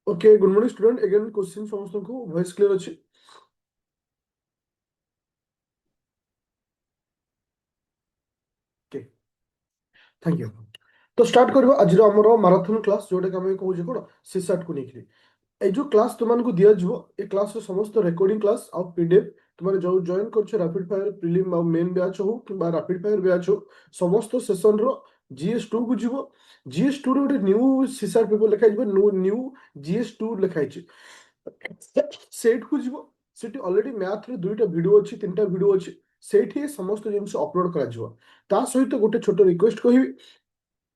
Okay good morning student again question समस्त को voice clear अछि ओके थैंक यू तो स्टार्ट करबो आज हमर मैराथन क्लास जोटा कि हम कहू जे कोन सीसैट को नेकरी ए जो क्लास तुमन दिया जिवो ए क्लास रो समस्त रिकॉर्डिंग क्लास और पीडीएफ तुमने जो जॉइन करछ रैपिड फायर प्रीलिम और मेन बैच हो किबा रैपिड फायर बैच हो समस्त सेशन रो जीएस2 को जिवो जीएस2 रो ଗୋଟେ न्यू सीसैट पेपर लिखा जिवो न्यू जीएस2 लिखा छि सेट को जिवो सेठी ऑलरेडी मैथ रे दुईटा वीडियो अछि तीनटा वीडियो अछि सेठी समस्त जिंस अपलोड करा जिवो ता सहित गोटे छोट रिक्वेस्ट कहिबी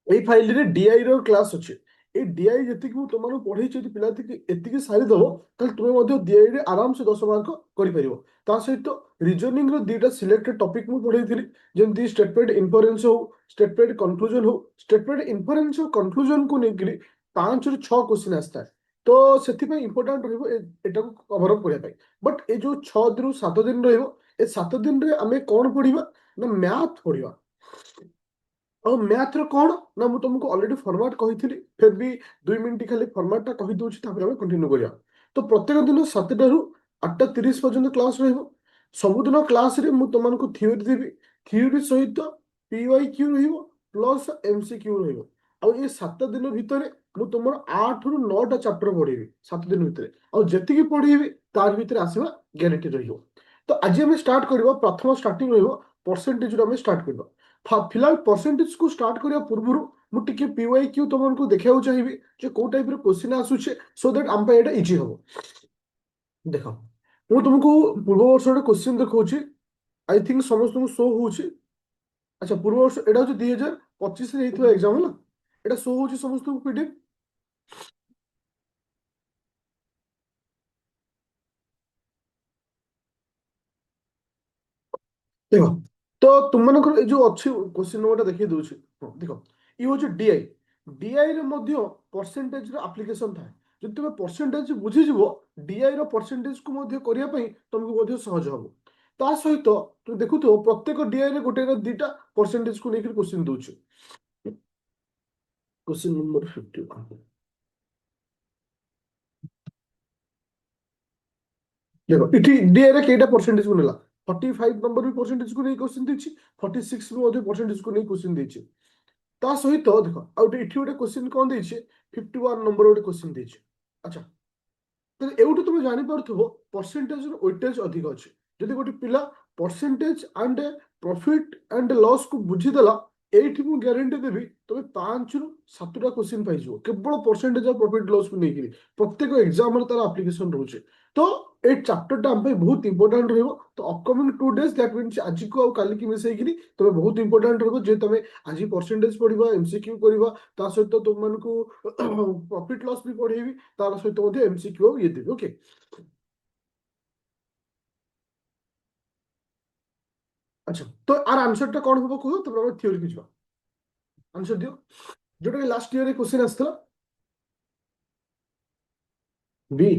এই ফাইলরে ডিআই র ক্লাস আছে এই ডিআই যেতিকি মু তোমার পড়াইছি যদি পিলা এতিকি সারি দেব তাহলে তুমি মধ্যে ডিআই রে আরামসে 10 মার্ক করিপারিব তা সহিত রিজনিং র দুইটা সিলেক্টেড টপিক মু পড়াইছিলি যেমতি স্টেটমেন্ট ইনফরেন্স হো স্টেটমেন্ট কনক্লুজন হো স্টেটমেন্ট ইনফরেন্স और কনক্লুজন কো নেইকি 5 ରୁ 6 क्वेश्चन আসতা তো সেথিপাই ইম্পর্টেন্ট রহিব এটাকে কভার আপ করিয়া পাই বট এই যে 6 ରୁ 7 দিন রহিব এই 7 দিন রে আমি কোন পড়িবা না ম্যাথ পড়িবা ଆଉ ମ୍ୟାଥର କ'ଣ ନା ମୁଁ ତମକୁ ଅଲରେଡି ଫର୍ମାଟ କହିଥିଲି ଫେର ବି 2 ମିନିଟ ଖାଲି ଫର୍ମାଟଟା କହିଦଉଛି ତାପରେ ଆମେ କଣ୍ଟିନ୍ୟୁ କରିବା ତ ପ୍ରତ୍ୟେକ ଦିନ 7ଟାରୁ 8:30 ପର୍ଯ୍ୟନ୍ତ କ୍ଲାସ ରହିବ ସବୁଦିନ କ୍ଲାସରେ ମୁଁ ତମମାନଙ୍କୁ ଥିଓରି ଦେବି ଥିଓରି ସହିତ PYQ ରହିବ ପ୍ଲସ୍ MCQ ରହିବ ଆଉ ଏ 7 ଦିନ ଭିତରେ ମୁଁ ତମର 8ରୁ 9ଟା ଚାପ୍ଟର ପଢେଇବି 7 ଦିନ ଭିତରେ ଆଉ ଯେତିକି ପଢେଇବି ତାର ଭିତରେ ଆସିବା ଗ୍ୟାରେଣ୍ଟି ରହିବ ତ ଆଜି ଆମେ ଷ୍ଟାର୍ଟ କରିବା ପ୍ରଥମ ଷ୍ଟାର୍ଟିଂ ରହିବ ପରସେଣ୍ଟେଜରୁ ଆମେ ଷ୍ଟାର୍ଟ କରିବା फिलहाल परसेंटेज को स्टार्ट करिया पूर्व मु टिके PYQ तुमको देखा चाहिए जे को टाइप रो क्वेश्चन आसुचे सो दैट हम पे एटा इजी हो देखो मु तुमको पूर्व वर्ष रो क्वेश्चन देखौची आई थिंक समस्त को शो होची अच्छा पूर्व वर्ष एटा हो 2025 रे हेतु एग्जाम हला एटा शो होची समस्त को पीडीएफ देखो तो तुम मनकर ए जो अच्छी क्वेश्चन नोटा देखि दोची देखो ये हो डीआई डीआई रे मध्य परसेंटेज रो एप्लीकेशन थाए जब तुम परसेंटेज बुझी जीवो डीआई रो परसेंटेज को मध्य करिया पई तुमको मध्य सहज हबो ता सहित तुम देखुथो प्रत्येक डीआई रे गोटे ना दुटा परसेंटेज को लेकर क्वेश्चन दोची क्वेश्चन नंबर 50 देखो इठी डीआई रे केटा परसेंटेज को नेला 45 नंबर भी परसेंटेज को नहीं क्वेश्चन देछि 46 भी मध्य परसेंटेज को नहीं क्वेश्चन देछि ता सहित देख आउट एठी गोटे क्वेश्चन कोन देछि 51 नंबर गोटे क्वेश्चन देछि अच्छा तो एउठु तुम जानि परथबो परसेंटेज रो वेटेज अधिक अछि जदि गोटे पिला percentage and profit and loss को बुझी देला एठी मु गारंटी देबी तबे 5 ରୁ 7टा क्वेश्चन पाइ जिवो केवल परसेंटेज और प्रॉफिट लॉस को नेकिरी प्रत्येक एग्जाम रे तार एप्लीकेशन रहउचे तो ए चैप्टर टा हम पे बहुत इंपोर्टेंट रहइबो तो अपकमिंग 2 days दैट मींस आज को आ काली की मिसई किरी तबे बहुत इंपोर्टेंट रहइबो जे तमे आज परसेंटेज पढिबा MCQ करबा ता सहित तुम मानकू प्रॉफिट लॉस भी पढेबी तार सहित मध्ये MCQ ये देबी ओके अच्छा तो आर आंसर टा कोन होबो कहो तबे हम थ्योरी की जवा आंसर दियो जोटा लास्ट ईयर क्वेश्चन आसला बी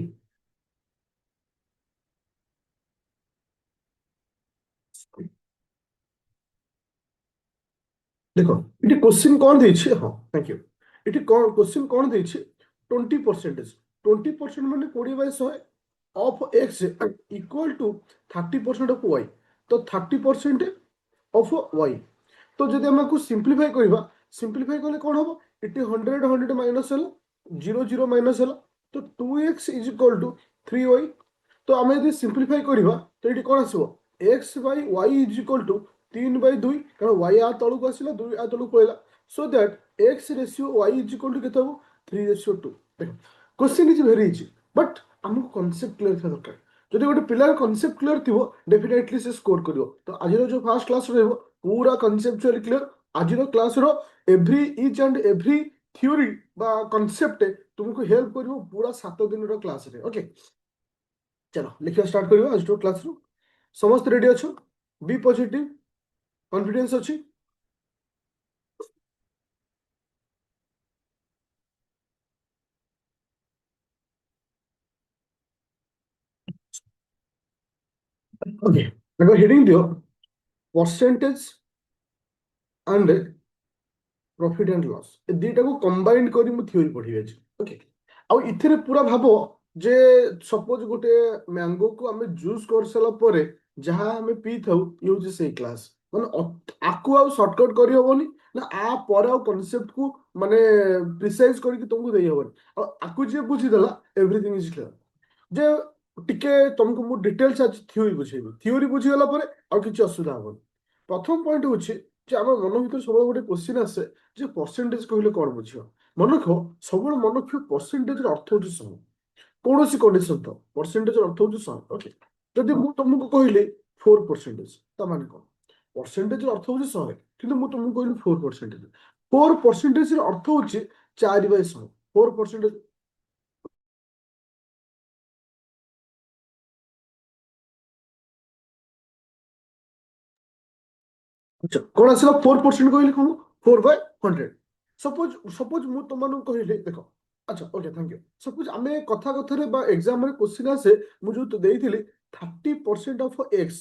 देखो ये क्वेश्चन कौन देछि हाँ थैंक यू ये क्वेश्चन कौन देछि 20% 20% माने 20/100 of x equal to 30% of y तो 30% ऑफ y तो जदि हमको सिंपलीफाई करबा सिंपलीफाई करले कोन होबो इटी 100 100 माइनस हला 0 0 माइनस हला तो 2x is equal to 3y तो आम यदि सिंपलीफाई करबा तो ये कौन आसो x by y is equal to 3/2 कारण y आ तलू को आसिला 2 आ तलू पळेला so that x ratio y is equal to केते हो 3:2 देखो question is very easy but हमको कांसेप्ट क्लियर था दरकार जदि गोटे पिलार कांसेप्ट क्लियर थिबो डेफिनेटली से स्कोर करिवो तो आज जो फर्स्ट क्लास रहबो पूरा कांसेप्चुअल क्लियर आज क्लास रो every each and every theory बा कांसेप्ट तुमको हेल्प करिवो पूरा 7 दिन रो क्लास रे ओके चलो लिखा स्टार्ट करियो आज तो क्लास रो समस्त रेडी अछो बी पॉजिटिव कॉन्फिडेंस अछि ओके देखो हेडिंग दियो percentage and profit and loss ए दुटा को कंबाइन करी मु थ्योरी पढी अछि ओके ଆଉ ଇଥିରେ ପୁରା ଭାବ ଯେ ସପୋଜ ଗୋଟେ ମ୍ୟାଙ୍ଗୋ କୁ ଆମେ ଜୁସ୍ କରିସାରିଲା ପରେ ଯାହା ଆମେ ପିଇଥାଉ ଇଏ ହଉଛି ସେଇ କ୍ଲାସ୍। ମାନେ ଆକୁ ଆଉ ସର୍ଟକଟ୍ କରିହବନି ନା ଆ ପରେ ଆଉ କନସେପ୍ଟ କୁ ମାନେ ପ୍ରିସାଇଜ କରିକି ତମକୁ ଦେଇହବନି। ଆଉ ଆକୁ ଯିଏ ବୁଝିଦେଲା ଏଭ୍ରିଥିଙ୍ଗ ଇଜ କ୍ଲିୟର। ଯେ ଟିକେ ତମକୁ ମୁଁ ଡିଟେଲ୍ସ ଆଜି ଥିଓରି ବୁଝେଇବି। ଥିଓରି ବୁଝିଗଲା ପରେ ଆଉ କିଛି ଅସୁବିଧା ହବନି। ପ୍ରଥମ ପଏଣ୍ଟ ହଉଛି ଯେ ଆମ ମନ ଭିତରେ ସବୁବେଳେ ଗୋଟେ କ୍ୱେଶ୍ଚିନ୍ ଆସେ ଯେ ପରସେଣ୍ଟେଜ କହିଲେ କ'ଣ ବୁଝିବ। ମନେ ରଖ ସବୁବେଳେ ମନେ ରଖିବ ପରସେଣ୍ଟେଜର ଅର୍ଥ ହଉଛି 100। କୌଣସି କଣ୍ଡିସନ ତ ପରସେଣ୍ଟେଜର ଅର୍ଥ ହଉଛି 100। ଓକେ, ଯଦି ମୁଁ ତମକୁ କହିଲି 4%, ତା ମାନେ କ'ଣ? ପରସେଣ୍ଟେଜର ଅର୍ଥ ହଉଛି 100 କିନ୍ତୁ ମୁଁ ତମକୁ କହିଲି 4%। 4%ର ଅର୍ଥ ହଉଛି 4/100। 4%। ଆଚ୍ଛା, କ'ଣ ଆସିଲା? 4% କହିଲି କ'ଣ? 4/100। ସପୋଜ ସପୋଜ ମୁଁ ତମମାନଙ୍କୁ କହିଲି ଦେଖ। ଆଚ୍ଛା ଓକେ, ଥ୍ୟାଙ୍କ ୟୁ। ସପୋଜ ଆମେ କଥା କଥାରେ ବା ଏକ୍ସାମରେ କ୍ୱେଶ୍ଚିନ୍ ଆସେ, ମୁଁ ଯୋଉ ଦେଇଥିଲି 30% of X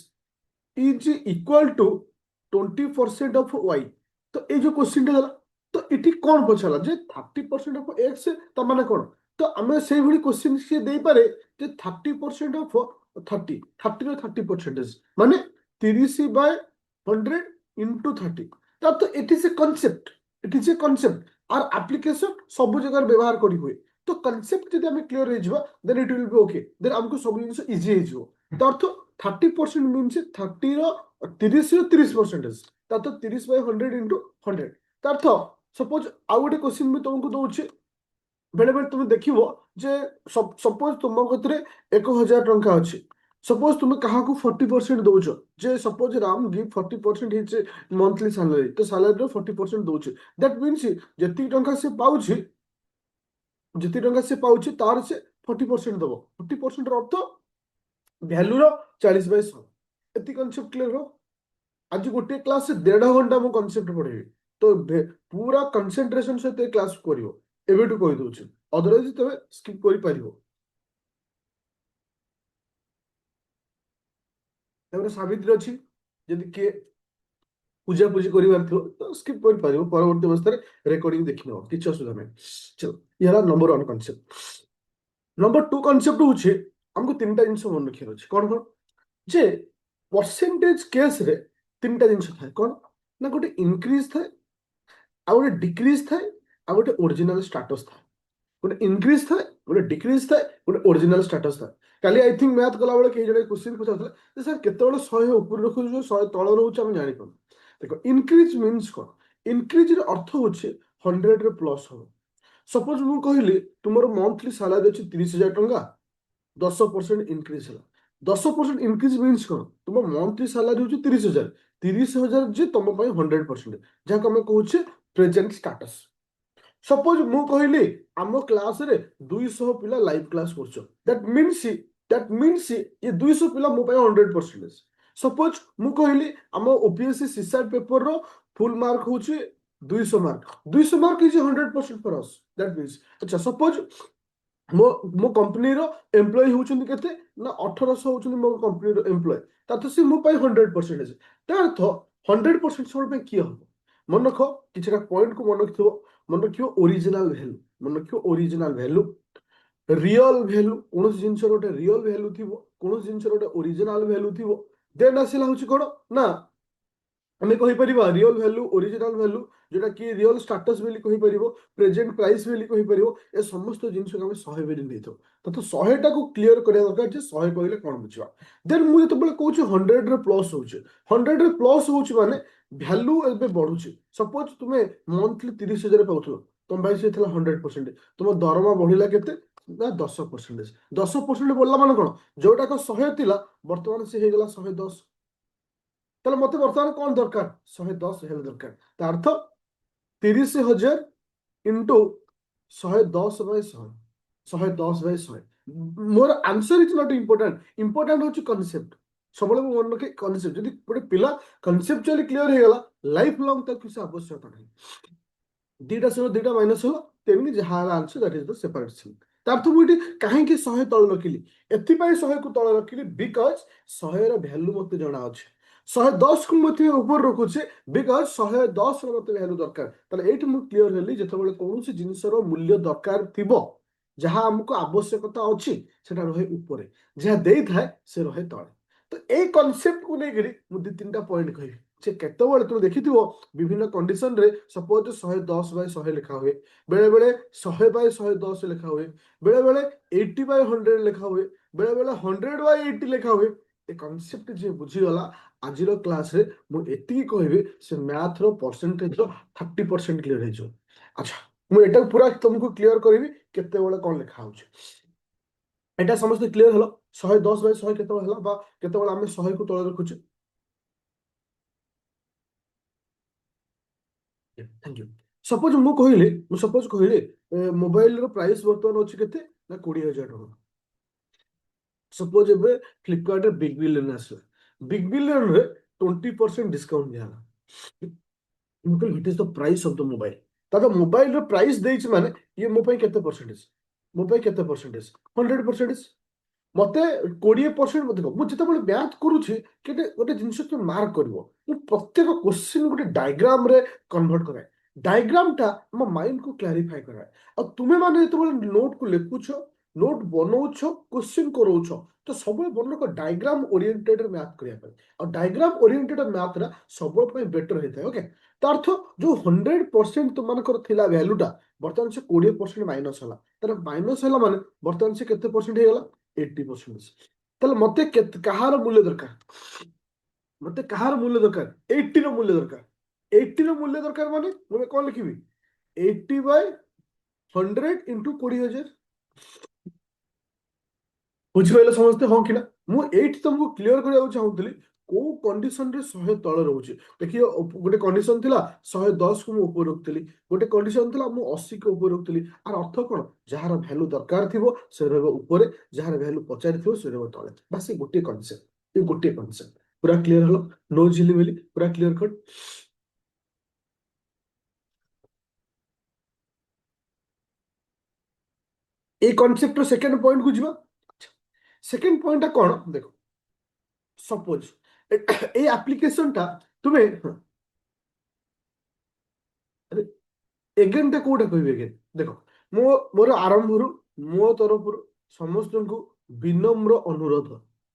is equal to 20% of Y. ତ ଏଇ ଯୋଉ କ୍ୱେଶ୍ଚିନ୍ଟା ଦେଲା, ତ ଏଠି କ'ଣ ପଚାରିଲା ଯେ 30% ଅଫ୍ ଏକ୍ସ ତା ମାନେ କ'ଣ? ତ ଆମେ ସେଇଭଳି କ୍ୱେଶ୍ଚିନ୍ ସିଏ ଦେଇପାରେ ଯେ 30% ଅଫ୍ 30, 30ର 30% ମାନେ 30/100 ଇଣ୍ଟୁ 30। ତ ଇଟ୍ is a concept. Eat is a concept. R application ସବୁ ଜାଗାରେ ବ୍ୟବହାର କରି ହୁଏ। ତ କନସେପ୍ଟ ଯଦି ଆମେ କ୍ଲିୟର ହେଇଯିବା ଦେନ୍ ଇଟ୍ ୱିଲ୍ ବି ଓକେ। ଦେନ୍ ଆମକୁ ସବୁ ଜିନିଷ ଇଜି ହେଇଯିବ। ତା ଅର୍ଥ 30% ମିନ୍ସ 30ର 30%। ତା ଅର୍ଥ 30/100 ଇଣ୍ଟୁ 100। ତା ଅର୍ଥ ସପୋଜ ଆଉ ଗୋଟେ କ୍ୱେଶ୍ଚିନ୍ ବି ତମକୁ ଦଉଛି। ବେଳେ ବେଳେ ତୁମେ ଦେଖିବ ଯେ ସପୋଜ ତୁମ କତିରେ 1,000 ଟଙ୍କା ଅଛି। ସପୋଜ ତୁମେ କାହାକୁ 40% ଦଉଛ, ଯେ suppose Ram give 40% his monthly salary, ତ ସାଲାରୀର 40% ଦଉଛି। ଦ୍ୟାଟ ମିନ୍ସ ଯେତିକି ଟଙ୍କା ସେ ପାଉଛି ତାର ସେ 40% ଦବ। 40%ର ଅର୍ଥ ଭ୍ୟାଲୁର 40/100। ଏତିକି କନସେପ୍ଟ କ୍ଲିୟର ହବ। ଆଜି ଗୋଟିଏ କ୍ଲାସରେ 1.5 ଘଣ୍ଟା ମୁଁ କନସେପ୍ଟ ପଢେଇବି। ତ ପୁରା କନସେନ୍ଟ୍ରେସନ ସହିତ ଏ କ୍ଲାସ କରିବ। ଏବେଠୁ କହିଦଉଛି, ଅଦରୱାଇଜ ତମେ ସ୍କିପ୍ କରିପାରିବ। ତାପରେ ସାବିତ୍ରୀ ଅଛି, ଯଦି କିଏ ପୂଜାପୂଜି କରିବାର ଥିବ ତ ସ୍କିପ୍ କରିପାରିବ। ପରବର୍ତ୍ତୀ ଅବସ୍ଥାରେ ରେକର୍ଡିଂ ଦେଖିନେବ, କିଛି ଅସୁବିଧା ନାହିଁ। ଚलो, ଇଏ ହେଲା ନମ୍ବର 1 କନସେପ୍ଟ। ନମ୍ବର 2 କନସେପ୍ଟ ହଉଛି ଆମକୁ 3ଟା ଜିନିଷ ମନେ ରଖିବାର ଅଛି। କ'ଣ କ'ଣ? ଯେ ପରସେଣ୍ଟେଜ କେସରେ 3ଟା ଜିନିଷ ଥାଏ। କ'ଣ ନା ଗୋଟେ ଇନକ୍ରିଜ ଥାଏ, ଆଉ ଗୋଟେ ଡିକ୍ରିଜ ଥାଏ, ଆଉ ଗୋଟେ ଓରିଜିନାଲ ଷ୍ଟାଟସ ଥାଏ। ଗୋଟେ ଇନକ୍ରିଜ ଥାଏ, ଗୋଟେ ଡିକ୍ରିଜ ଥାଏ, ଗୋଟେ ଓରିଜିନାଲ ଷ୍ଟାଟସ ଥାଏ। କାଲି ଆଇ ଥିଙ୍କ ମ୍ୟାଥ କଲାବେଳେ କେହି ଜଣେ କ୍ୱେଶ୍ଚିନ୍ ପଚାରୁଥିଲେ ଯେ ସାର୍ କେତେବେଳେ 100 ଉପରେ ରଖୁଛୁ 100 ତଳେ ରହୁଛି ଆମେ ଜାଣିପାରୁନୁ। ଦେଖ ଇନକ୍ରିଜ ମିନ୍ସ କ'ଣ? ଇନକ୍ରିଜର ଅର୍ଥ ହଉଛି 100ରେ ପ୍ଲସ୍ ହବ। ସପୋଜ ମୁଁ କହିଲି ତୁମର ମନ୍ଥଲି ସାଲାରୀ ଅଛି 30,000 ଟଙ୍କା, 10% ଇନକ୍ରିଜ ହେଲା। 10% ଇନକ୍ରିଜ ମିନ୍ସ କ'ଣ? ତୁମ ମନ୍ଥଲି ସାଲାରୀ ହଉଛି 30,000। 30,000 ଯେ ତମ ପାଇଁ 100%, ଯାହାକୁ ଆମେ କହୁଛେ ପ୍ରେଜେଣ୍ଟ ଷ୍ଟାଟସ। ସପୋଜ ମୁଁ କହିଲି ଆମ କ୍ଲାସରେ 200 ପିଲା ଲାଇଭ କ୍ଲାସ କରୁଛ, ଦ୍ୟାଟ ମିନ୍ସ ଏ 200 ପିଲା ମୋ ପାଇଁ 100%। ସପୋଜ ମୁଁ କହିଲି ଆମ ଓପିଏସସି ସିସାଟ ପେପରର ଫୁଲ ମାର୍କ ହଉଛି 200 ମାର୍କ। 200 ମାର୍କ ଇଜ 100% ଫର ଅସ୍। ଦ୍ୟାଟ ମିନ୍ସ ଆଚ୍ଛା ସପୋଜ ମୋ ମୋ କମ୍ପାନୀର ଏମ୍ପ୍ଲୟି ହଉଛନ୍ତି କେତେ ନା 1800 ହଉଛନ୍ତି ମୋ କମ୍ପାନୀର ଏମ୍ପ୍ଲୟି। ତାର ସେ ମୋ ପାଇଁ 100%। ତା ଅର୍ଥ 100% ସବୁବେଳେ ପାଇଁ କିଏ ହବ? ମନେ ରଖ, କିଛିଟା ପଏଣ୍ଟକୁ ମନେ ରଖିଥିବ। ମନେ ରଖିବ ଓରିଜିନାଲ ଭ୍ୟାଲୁ। ମନେ ରଖିବ ଓରିଜିନାଲ ଭ୍ୟାଲୁ, ରିଅଲ ଭ୍ୟାଲୁ। କୌଣସି ଜିନିଷର ଗୋଟେ ରିଅଲ ଭ୍ୟାଲୁ ଥିବ, କୌଣସି ଜିନିଷର ଗୋଟେ ଓରିଜିନାଲ ଭ୍ୟାଲୁ ଥିବ। ଦେନ୍ ଆସିଲା ହଉଛି କ'ଣ ନା ଆମେ କହିପାରିବା ରିଅଲ ଭ୍ୟାଲୁ, ଓରିଜିନାଲ ଭ୍ୟାଲୁ, ଯୋଉଟା କି ରିଅଲ ଷ୍ଟାଟସ ବୋଲି କହିପାରିବ, ପ୍ରେଜେଣ୍ଟ ପ୍ରାଇସ୍ ବୋଲି କହିପାରିବ। ଏ ସମସ୍ତ ଜିନିଷକୁ ଆମେ 100 ବୋଲି ନେଇଥାଉ। ତ 100ଟାକୁ କ୍ଲିୟର କରିବା ଦରକାର ଯେ 100 କହିଲେ କ'ଣ ବୁଝିବା। ଦେନ୍ ମୁଁ ଯେତେବେଳେ କହୁଛି 100ରେ ପ୍ଲସ୍ ହଉଛି, 100ରେ ପ୍ଲସ୍ ହଉଛି ମାନେ ଭ୍ୟାଲୁ ଏବେ ବଢୁଛି। ସପୋଜ ତୁମେ ମନ୍ଥଲି 30,000 ପାଉଥିଲ, ତମ ପାଇଁ ସେ ଥିଲା 100%। ତୁମ ଦରମା ବଢିଲା କେତେ ନା 10%। 10% ବଢିଲା ମାନେ କ'ଣ? ଯୋଉଟାକ 100 ଥିଲା ବର୍ତ୍ତମାନ ସେ ହେଇଗଲା 110। ତାହେଲେ ମତେ ବର୍ତ୍ତମାନ କ'ଣ ଦରକାର? 110 ହେଲେ ଦରକାର। ତା ଅର୍ଥ 30,000 ଇଣ୍ଟୁ 110/100। 110/100। ମୋର answer is not important. Important ହଉଛି କନସେପ୍ଟ। ସବୁବେଳେ ମୁଁ ମନେ ରଖେ କନସେପ୍ଟ। ଯଦି ଗୋଟେ ପିଲା କନସେପ୍ଚୁଆଲି କ୍ଲିୟର ହେଇଗଲା, ଲାଇଫ ଲଙ୍ଗ ତାକୁ କିଛି ଆବଶ୍ୟକତା ନାହିଁ। 2ଟା ସହ 2ଟା ମାଇନସ ହବ, ତେଣୁ ଯାହା ହେଲା answer that is the separate scene. ତା ଅର୍ଥ ମୁଁ ଏଠି କାହିଁକି 100 ତଳେ ରଖିଲି? ଏଥିପାଇଁ 100କୁ ତଳେ ରଖିଲି ବିକଜ 100ର ଭ୍ୟାଲୁ ମତେ ଜଣା ଅଛି। 110କୁ ମଧ୍ୟ ଉପରେ ରଖୁଛି ବିକଜ 110ର ମତେ ଭ୍ୟାଲୁ ଦରକାର। ତାହେଲେ ଏଇଠି ମୁଁ କ୍ଲିୟର ହେଲି, ଯେତେବେଳେ କୌଣସି ଜିନିଷର ମୂଲ୍ୟ ଦରକାର ଥିବ ଯାହା ଆମକୁ ଆବଶ୍ୟକତା ଅଛି ସେଟା ରହେ ଉପରେ, ଯାହା ଦେଇଥାଏ ସେ ରହେ ତଳେ। ତ ଏଇ କନସେପ୍ଟକୁ ନେଇକରି ମୁଁ ଦି ତିନିଟା ପଏଣ୍ଟ କହିବି। ସେ କେତେବେଳେ ତୁମେ ଦେଖିଥିବ ବିଭିନ୍ନ କଣ୍ଡିସନରେ ସପୋଜ 110/100 ଲେଖା ହୁଏ, ବେଳେ ବେଳେ 100/110 ଲେଖା ହୁଏ, ବେଳେ ବେଳେ 80/100 ଲେଖା ହୁଏ, ବେଳେ ବେଳେ 100/80 ଲେଖା ହୁଏ। ଏ କନସେପ୍ଟ ଯିଏ ବୁଝିଗଲା ଆଜିର କ୍ଲାସରେ ମୁଁ ଏତିକି କହିବି ସେ ମ୍ୟାଥର ପରସେଣ୍ଟେଜର 30% କ୍ଲିୟର ହେଇଯିବ। ଆଚ୍ଛା, ମୁଁ ଏଟାକୁ ପୁରା ତମକୁ କ୍ଲିୟର କରିବି କେତେବେଳେ କଣ ଲେଖା ହଉଛି। এটা ସମସ୍ତେ କ୍ଲିୟର ହେଲ 110/100 କେତେବେଳେ ହେଲା ବା କେତେବେଳେ ଆମେ 100କୁ ତଳେ ରଖୁଛୁ। Thank you. ସପୋଜ କହିଲି ମୋବାଇଲର ପ୍ରାଇସ୍ ବର୍ତ୍ତମାନ ଅଛି କେତେ ନା 20,000 ଟଙ୍କା। ସପୋଜ ଏବେ ଫ୍ଲିପକାର୍ଟରେ ବିଗ ବିଲିୟନ ଆସିଲା, ବିଗ ବିଲିୟନରେ 20% ଡିସକାଉଣ୍ଟ ଦିଆହେଲା। ମୁଁ କହିଲି ଇଟ୍ ଇସ୍ ଦ ପ୍ରାଇସ୍ ଅଫ୍ ଦ ମୋବାଇଲ। ତାର ମୋବାଇଲର ପ୍ରାଇସ୍ ଦେଇଛି ମାନେ ଇଏ ମୋ ପାଇଁ କେତେ ପରସେଣ୍ଟେଜ, ମୋ ପାଇଁ କେତେ ପରସେଣ୍ଟେଜ, 100%। ମତେ 20% ଦେଖ, ମୁଁ ଯେତେବେଳେ ମ୍ୟାଥ କରୁଛି କେତେ ଗୋଟେ ଜିନିଷ ତୁମେ ମାର୍କ କରିବ, ମୁଁ ପ୍ରତ୍ୟେକ କୋଶ୍ଚିନ୍ ଗୋଟେ ଡାଇଗ୍ରାମରେ କନଭର୍ଟ କରାଏ। ଡାଇଗ୍ରାମଟା ଆମ ମାଇଣ୍ଡକୁ କ୍ଲାରିଫାଏ କରାଏ। ଆଉ ତୁମେ ମାନେ ଯେତେବେଳେ ନୋଟକୁ ଲେଖୁଛ, ନୋଟ ବନଉଛ, କୋଶ୍ଚିନ୍ କରଉଛ, ତ ସବୁବେଳେ ମନେ ରଖ ଡାଇଗ୍ରାମ ଓରିଏଣ୍ଟେଡ ମ୍ୟାଥ କରିବା ପାଇଁ। ଆଉ ଡାଇଗ୍ରାମ ଓରିଏଣ୍ଟେଡ ମ୍ୟାଥଟା ସବୁବେଳେ ପାଇଁ ବେଟର ହେଇଥାଏ। ଓକେ, ତ ଅର୍ଥ ଯୋଉ 100% ତୁମମାନଙ୍କର ଥିଲା ଭ୍ୟାଲୁଟା ବର୍ତ୍ତମାନ ସେ 20% ମାଇନସ ହେଲା। ତାର ମାଇନସ ହେଲା ମାନେ ବର୍ତ୍ତମାନ ସେ କେତେ ପରସେଣ୍ଟ ହେଇଗଲା, 80%। ତାହେଲେ ମତେ କାହାର ମୂଲ୍ୟ ଦରକାର, ମତେ କାହାର ମୂଲ୍ୟ ଦରକାର, 80ର ମୂଲ୍ୟ ଦରକାର। 80ର ମୂଲ୍ୟ ଦରକାର ମାନେ ମୁଁ କଣ ଲେଖିବି, 80/100 ଇଣ୍ଟୁ 20,000। ବୁଝିପାରିଲେ ସମସ୍ତେ, ହଁ କି ନା? ମୁଁ ଏଇଠି ତମକୁ କ୍ଲିୟର କରିବାକୁ ଚାହୁଁଥିଲି କୋଉ କଣ୍ଡିସନରେ 100 ତଳେ ରହୁଛି। ଦେଖିବ ଗୋଟେ କଣ୍ଡିସନ ଥିଲା 110କୁ ମୁଁ ଉପରେ ରଖୁଥିଲି, ଗୋଟେ କଣ୍ଡିସନ ଥିଲା ମୁଁ 80କୁ ଉପରେ ରଖୁଥିଲି। ଆର ଅର୍ଥ କଣ, ଯାହାର ଭ୍ୟାଲୁ ଦରକାର ଥିବ ସେ ରହିବ ଉପରେ, ଯାହାର ଭ୍ୟାଲୁ ପଚାରିଥିବ ସେ ରହିବ ତଳେ। ବାସ୍ ଏ ଗୋଟିଏ କନସେପ୍ଟ, ଏ ଗୋଟିଏ କନସେପ୍ଟ। ପୁରା କ୍ଲିୟର ହଲ, ନୋ ଝିଲିମିଲି, ପୁରା କ୍ଲିୟର କଟ୍। এই কনসেপ্টর সেকেন্ড পয়েন্ট କୁ ଯିବା। সেকেন্ড পয়েন্টটা କଣ ଦେଖ, ସପୋଜ এই ଆପ୍ଲିକେସନଟା ତୁମେ ଏଗେନଟା କୋଉଟା କହିବି ଏଗେନ, ଦେଖ ମୋର ଆରମ୍ଭରୁ ମୋ ତରଫରୁ ସମସ୍ତଙ୍କୁ ବିନମ୍ର ଅନୁରୋଧ,